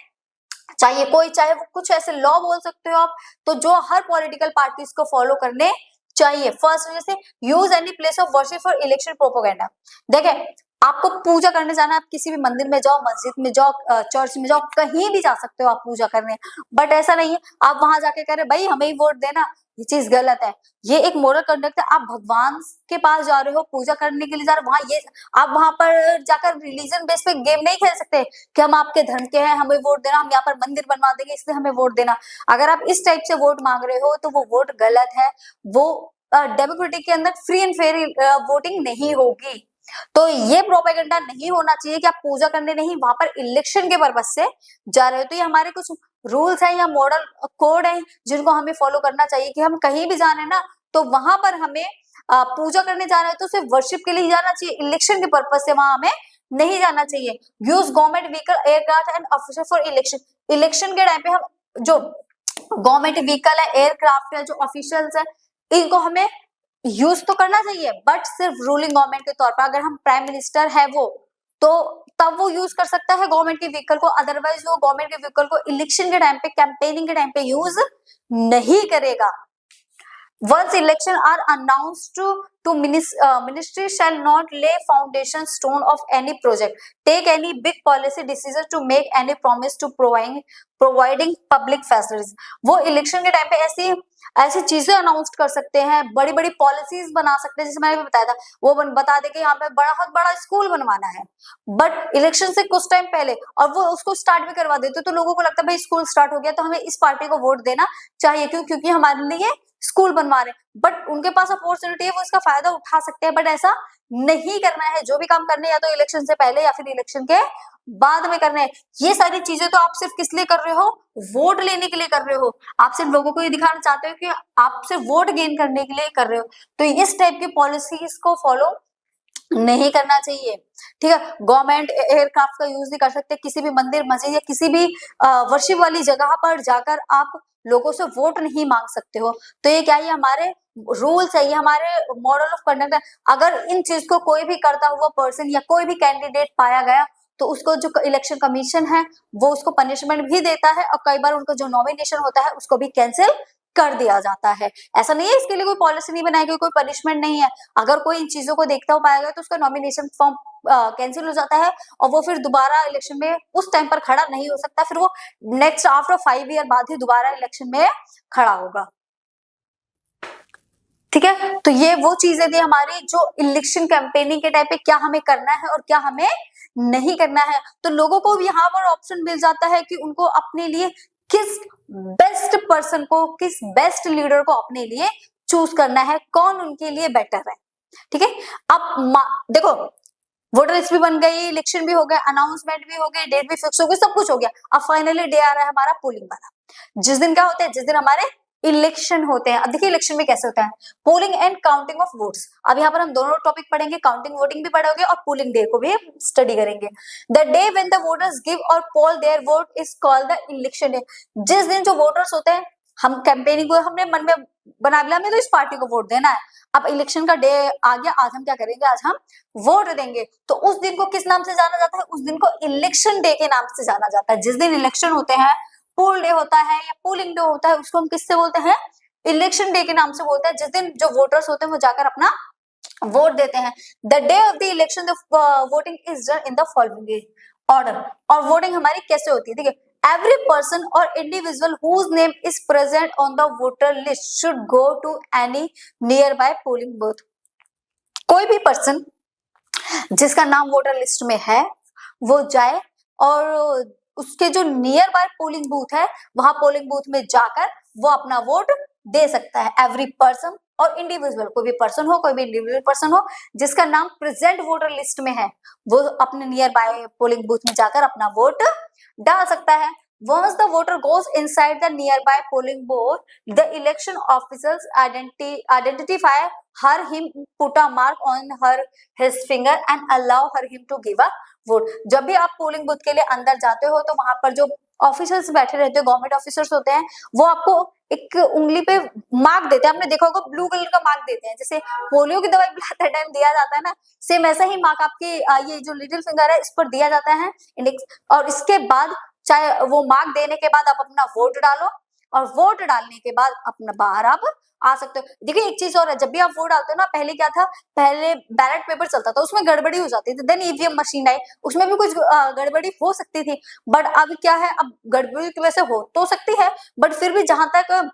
चाहिए। कोई चाहे वो कुछ ऐसे लॉ बोल सकते हो आप, तो जो हर पॉलिटिकल पार्टीज को फॉलो करने चाहिए। फर्स्ट जैसे use any place of worship for election propaganda. देखें आपको पूजा करने जाना है, आप किसी भी मंदिर में जाओ, मस्जिद में जाओ, चर्च में जाओ, कहीं भी जा सकते हो आप पूजा करने, बट ऐसा नहीं है आप वहां जाके कह रहे भाई हमें ही वोट देना। ये चीज गलत है। ये एक मोरल कंडक्ट है। आप भगवान के पास जा रहे हो, पूजा करने के लिए जा रहे हो, वहां ये आप वहां पर जाकर रिलीजन बेस पे गेम नहीं खेल सकते कि हम आपके धर्म के हैं, हमें वोट देना, हम यहाँ पर मंदिर बनवा देंगे इसलिए हमें वोट देना। अगर आप इस टाइप से वोट मांग रहे हो तो वो वोट गलत है। वो डेमोक्रेटिक के अंदर फ्री एंड फेयर वोटिंग नहीं होगी। तो ये प्रोपेगेंडा नहीं होना चाहिए कि आप पूजा करने नहीं, वहां पर इलेक्शन के पर्पज से जा रहे हो। तो ये हमारे कुछ रूल्स हैं या मॉडल कोड है जिनको हमें फॉलो करना चाहिए कि हम कहीं भी जाने ना तो वहां पर हमें पूजा करने जा रहे हैं तो सिर्फ वर्शिप के लिए ही जाना चाहिए, इलेक्शन के पर्पज से वहां हमें नहीं जाना चाहिए। Use government vehicle, aircraft and officer for election. Election के टाइम पे हम जो गवर्नमेंट व्हीकल है, एयरक्राफ्ट है, जो ऑफिशियल्स है, इनको हमें यूज तो करना चाहिए, बट सिर्फ रूलिंग गवर्नमेंट के तौर पर। अगर हम प्राइम मिनिस्टर है वो, तो तब वो यूज कर सकता है गवर्नमेंट के व्हीकल को, अदरवाइज वो गवर्नमेंट के व्हीकल को इलेक्शन के टाइम पे, कैंपेनिंग के टाइम पे यूज नहीं करेगा। Once election are announced to ministry shall not lay foundation stone of any project, take any big policy decision to make any promise to providing public facilities। वो election के time पे ऐसी चीजें announce कर सकते हैं, बड़ी बड़ी पॉलिसीज बना सकते हैं, जैसे मैंने बताया था वो बता दे कि यहाँ पे बहुत बड़ा स्कूल बनवाना है, बट इलेक्शन से कुछ टाइम पहले, और वो उसको स्टार्ट भी करवा देते तो लोगों को लगता है भाई स्कूल स्टार्ट हो गया तो हमें इस पार्टी को वोट देना चाहिए। क्यों? क्योंकि हमारे लिए स्कूल बनवा रहे हैं। बट उनके पास अपॉर्चुनिटी है, वो इसका फायदा उठा सकते हैं, बट ऐसा नहीं करना है। जो भी काम करने या तो इलेक्शन से पहले या फिर इलेक्शन के बाद में करने हैं। ये सारी चीजें तो आप सिर्फ किस लिए कर रहे हो? वोट लेने के लिए कर रहे हो। आप सिर्फ लोगों को ये दिखाना चाहते हो कि आप सिर्फ वोट गेन करने के लिए कर रहे हो। तो इस टाइप की पॉलिसीज को फॉलो नहीं करना चाहिए। ठीक है, गवर्नमेंट एयरक्राफ्ट का यूज नहीं कर सकते। किसी भी मंदिर, मस्जिद या किसी भी वर्शिप वाली जगह पर जाकर आप लोगों से वोट नहीं मांग सकते हो। तो ये क्या है? हमारे रूल्स है, ये हमारे मॉडल ऑफ कंडक्ट है। अगर इन चीज को कोई भी करता हुआ पर्सन या कोई भी कैंडिडेट पाया गया तो उसको जो इलेक्शन कमीशन है वो उसको पनिशमेंट भी देता है, और कई बार उनको जो नॉमिनेशन होता है उसको भी कैंसिल कर दिया जाता है। ऐसा नहीं है इसके लिए कोई पॉलिसी नहीं बनाई गई, कोई पनिशमेंट नहीं है। अगर कोई इन चीजों को देखता हुआ पाया गया तो उसका नॉमिनेशन फॉर्म कैंसिल हो जाता है, और वो फिर दोबारा इलेक्शन में उस टाइम पर खड़ा नहीं हो सकता। फिर वो नेक्स्ट आफ्टर 5 ईयर बाद ही दोबारा इलेक्शन में खड़ा होगा। ठीक है, तो ये वो चीजें थी हमारी जो इलेक्शन कैंपेनिंग के टाइम पे क्या हमें करना है और क्या हमें नहीं करना है, तो लोगों को यहाँ पर ऑप्शन मिल जाता है कि उनको अपने लिए किस बेस्ट पर्सन को, किस बेस्ट लीडर को अपने लिए चूज करना है, कौन उनके लिए बेटर है। ठीक है, अब देखो वोटर लिस्ट भी बन गई, इलेक्शन भी हो गया, अनाउंसमेंट भी हो गई, डेट भी फिक्स हो गई, सब कुछ हो गया। अब फाइनली डे आ रहा है हमारा पोलिंग वाला, जिस दिन क्या होता है, जिस दिन हमारे इलेक्शन होते हैं। अब देखिए इलेक्शन में कैसे होता है, polling and counting of votes. अब यहाँ पर हम दोनों टॉपिक पढ़ेंगे, काउंटिंग वोटिंग भी पढ़ोगे और पोलिंग डे को भी स्टडी करेंगे। The day when the voters give or poll their vote is called the election day. जिस दिन जो वोटर्स होते हैं, हम कैंपेनिंग को हमने मन में बना लिया हमें तो इस पार्टी को वोट देना है, अब इलेक्शन का डे आ गया, आज हम क्या करेंगे, आज हम वोट देंगे। तो उस दिन को किस नाम से जाना जाता है, उस दिन को इलेक्शन डे के नाम से जाना जाता है। जिस दिन इलेक्शन होते हैं, पोल डे होता है या पोलिंग डे होता है, उसको हम किससे बोलते हैं, इलेक्शन डे के नाम से बोलते हैं। जिस दिन जो वोटर्स होते हैं वो जाकर अपना वोट देते हैं। The day of the election voting is done in the following order. और वोटिंग हमारी कैसे होती है, ठीक है, every person or individual whose name is present on the voter list should go to any nearby polling booth। कोई भी person जिसका नाम वोटर लिस्ट में है वो जाए और उसके जो नियर बाय पोलिंग बूथ है वहां पोलिंग बूथ में जाकर वो अपना वोट दे सकता है। एवरी पर्सन और इंडिविजुअल, कोई भी पर्सन हो, कोई भी इंडिविजुअल पर्सन हो जिसका नाम प्रेजेंट वोटर लिस्ट में है, वो अपने नियर बाय पोलिंग बूथ में जाकर अपना वोट डाल सकता है। Once the voter goes inside the nearby polling booth, the election officers identify her, him, put a mark on his finger and allow him to give a vote। जब भी आप polling booth के लिए अंदर जाते हो तो वहां पर जो ऑफिसर्स बैठे रहते हैं, गवर्नमेंट ऑफिसर्स होते हैं, वो आपको एक उंगली पे मार्क देते हैं। आपने देखा होगा ब्लू कलर का मार्क देते हैं, जैसे पोलियो की दवाई पिलाते टाइम दिया जाता है ना, सेम ऐसा ही मार्क आपकी ये जो लिटिल फिंगर है इस पर दिया जाता है इंडेक्स। और इसके बाद चाहे वो मार्क देने के बाद आप अपना वोट डालो और वोट डालने के बाद अपना बाहर आप आ सकते हो। देखिए एक चीज और है, जब भी आप वोट डालते हो ना, पहले क्या था, पहले बैलेट पेपर चलता था, उसमें गड़बड़ी हो जाती थी। देन ईवीएम मशीन आई, उसमें भी कुछ गड़बड़ी हो सकती थी। बट अब क्या है, अब गड़बड़ी की वजह से हो तो सकती है, बट फिर भी जहां तक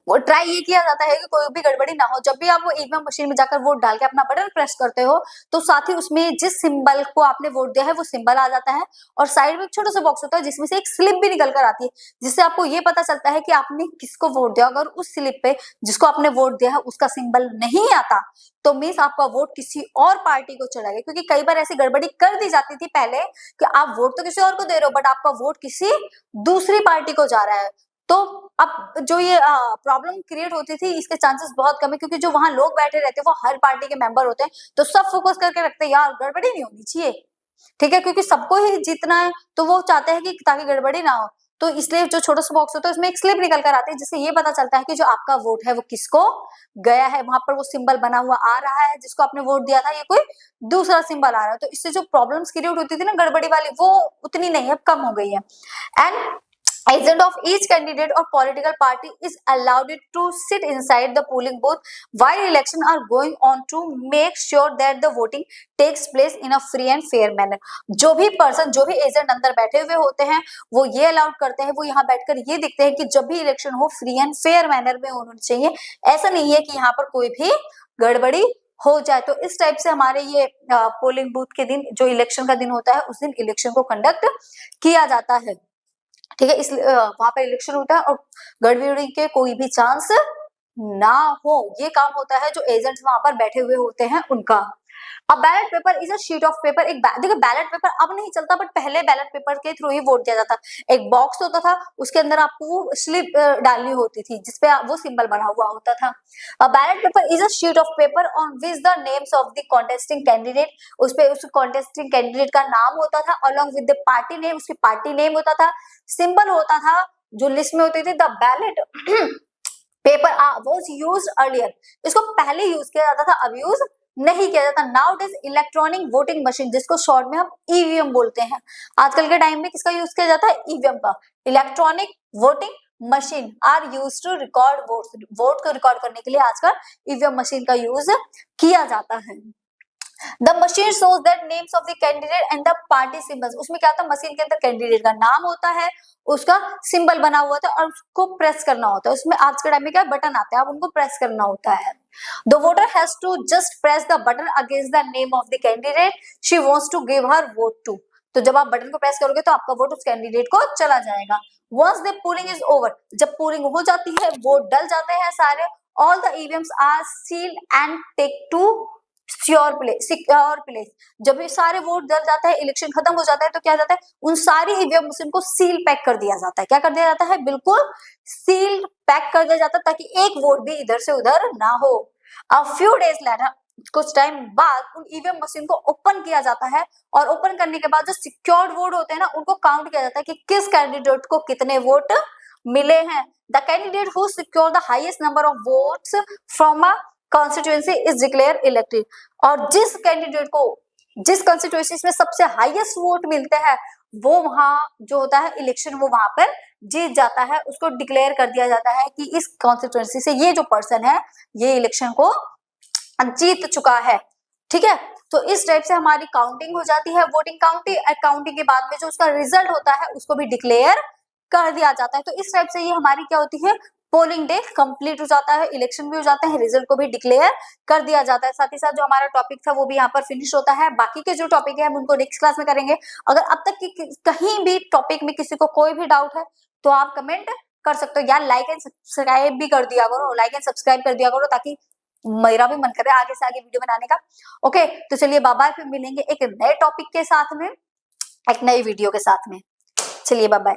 वो ट्राई ये किया जाता है कि कोई भी गड़बड़ी ना हो। जब भी आप वो ईवीएम मशीन में जाकर वोट डाल के अपना बटन प्रेस करते हो तो साथ ही उसमें जिस सिंबल को आपने वोट दिया है वो सिंबल आ जाता है और साइड में एक छोटा सा बॉक्स होता है जिसमें से एक स्लिप भी निकल कर आती है, जिससे आपको ये पता चलता है कि आपने किसको वोट दिया। अगर उस स्लिप पे जिसको आपने वोट दिया है उसका सिंबल नहीं आता तो मीन्स आपका वोट किसी और पार्टी को चला गया। क्योंकि कई बार ऐसी गड़बड़ी कर दी जाती थी पहले कि आप वोट तो किसी और को दे रहे हो बट आपका वोट किसी दूसरी पार्टी को जा रहा है। तो अब जो ये प्रॉब्लम क्रिएट होती थी इसके चांसेस बहुत कम है, क्योंकि जो वहां लोग बैठे रहते हैं वो हर पार्टी के मेंबर होते हैं, तो सब फोकस करके रखते हैं यार गड़बड़ी नहीं होनी चाहिए, ठीक है, क्योंकि सबको ही जीतना है तो वो चाहते हैं कि ताकि गड़बड़ी ना हो। तो इसलिए जो छोटा सा बॉक्स होता है उसमें एक स्लिप निकल कर आती है जिससे ये पता चलता है कि जो आपका वोट है वो किसको गया है। वहां पर वो सिंबल बना हुआ आ रहा है जिसको आपने वोट दिया था, ये कोई दूसरा सिंबल आ रहा है। तो इससे जो प्रॉब्लम्स क्रिएट होती थी ना गड़बड़ी वाली, वो उतनी नहीं है, कम हो गई है। And agent of each candidate or political party is allowed to sit inside the polling booth while elections are going on to make sure that the voting takes place in a free and fair manner। जो भी person, जो भी agent अंदर बैठे हुए होते हैं वो ये अलाउड करते हैं, वो यहाँ बैठकर ये देखते हैं कि जब भी इलेक्शन हो फ्री एंड फेयर मैनर में होना चाहिए। ऐसा नहीं है कि यहाँ पर कोई भी गड़बड़ी हो जाए। तो इस टाइप से हमारे ये पोलिंग बूथ के दिन, जो इलेक्शन का दिन होता है, उस दिन इलेक्शन को कंडक्ट किया जाता है, ठीक है। इसलिए वहां पर इलेक्शन होता है और गड़बड़ी के कोई भी चांस ना हो, ये काम होता है जो एजेंट्स वहां पर बैठे हुए होते हैं उनका। अब ballot paper is a sheet of paper. देखिए बैलेट पेपर अब नहीं चलता बट पहले बैलेट पेपर के थ्रू ही वोट दिया जाता। एक बॉक्स होता था, उसके अंदर आपको वो स्लिप डालनी होती थी जिसपे वो सिंबल बना हुआ होता था। Ballot paper is a sheet of paper on which the names of the contesting candidate, उसपे उस कॉन्टेस्टिंग कैंडिडेट का नाम होता था along with the party name, उसकी पार्टी नेम होता था, सिंबल होता था जो लिस्ट में होती थी। The ballot paper was used earlier, इसको पहले यूज किया जाता था, अब यूज नहीं किया जाता। Now it is electronic voting machine, जिसको शॉर्ट में हम ईवीएम बोलते हैं। आजकल के टाइम में किसका यूज किया जाता है, ईवीएम का। Electronic voting machine are used to record vote, vote को रिकॉर्ड करने के लिए आजकल ईवीएम मशीन का यूज किया जाता है। The machine shows that names of the candidate and the party symbols. उसमें क्या होता है, मशीन के अंदर कैंडिडेट का नाम होता है, उसका सिंबल बना हुआ होता है और उसको प्रेस करना होता है। उसमें आज के टाइम में क्या बटन आते हैं, आप उनको प्रेस करना होता है। The voter has to just press the button against the name of the candidate she wants to give her vote to. तो जब आप बटन को प्रेस करोगे तो आपका वोट उस कैंडिडेट को चला जाएगा। Once the polling is over, जब पोलिंग हो जाती है, वोट डल जाते हैं सारे, all the EVMs are sealed and take to secure place. जब ये सारे वोट डल जाता है, इलेक्शन खत्म हो जाता है, तो क्या जाता है, उन सारी ईवीएम मशीन को सील पैक कर दिया जाता है। क्या कर दिया जाता है, बिल्कुल सील पैक कर दिया जाता है, ताकि एक वोट भी इधर से उधर ना हो। अ फ्यू डेज लेटर, कुछ टाइम बाद उन ईवीएम मशीन को ओपन किया जाता है, और ओपन करने के बाद जो सिक्योर्ड वोट होते हैं ना, उनको काउंट किया जाता है कि किस कैंडिडेट को कितने वोट मिले हैं। The candidate who secure the highest number of votes from a constituency is declare elected. और जिस कैंडिडेट को जिस कॉन्स्टिट्यूएंसी में सबसे हाईएस्ट वोट मिलते हैं, वो वहां जो होता है इलेक्शन, वो वहां पर जीत जाता है। उसको डिक्लेयर कर दिया जाता है कि इस कॉन्स्टिट्यूएंसी से ये जो पर्सन है, ये इलेक्शन को जीत चुका है। ठीक है, तो इस टाइप से हमारी काउंटिंग हो जाती है। वोटिंग काउंटिंग के बाद में जो उसका रिजल्ट होता है, उसको भी डिक्लेयर कर दिया जाता है। तो इस टाइप से ये हमारी क्या होती है, पोलिंग डे कंप्लीट हो जाता है, इलेक्शन भी हो जाता है, रिजल्ट को भी डिक्लेयर कर दिया जाता है। साथ ही साथ जो हमारा टॉपिक था वो भी यहाँ पर फिनिश होता है। बाकी के जो टॉपिक है हम उनको नेक्स्ट क्लास में करेंगे। अगर अब तक की कहीं भी टॉपिक में किसी को कोई भी डाउट है तो आप कमेंट कर सकते हो, यार लाइक एंड सब्सक्राइब भी कर दिया करो, लाइक एंड सब्सक्राइब कर दिया करो, ताकि मेरा भी मन करे आगे से आगे वीडियो बनाने का। ओके, तो चलिए बाय बाय, फिर मिलेंगे एक नए टॉपिक के साथ में, एक नई वीडियो के साथ में। चलिए बाय बाय।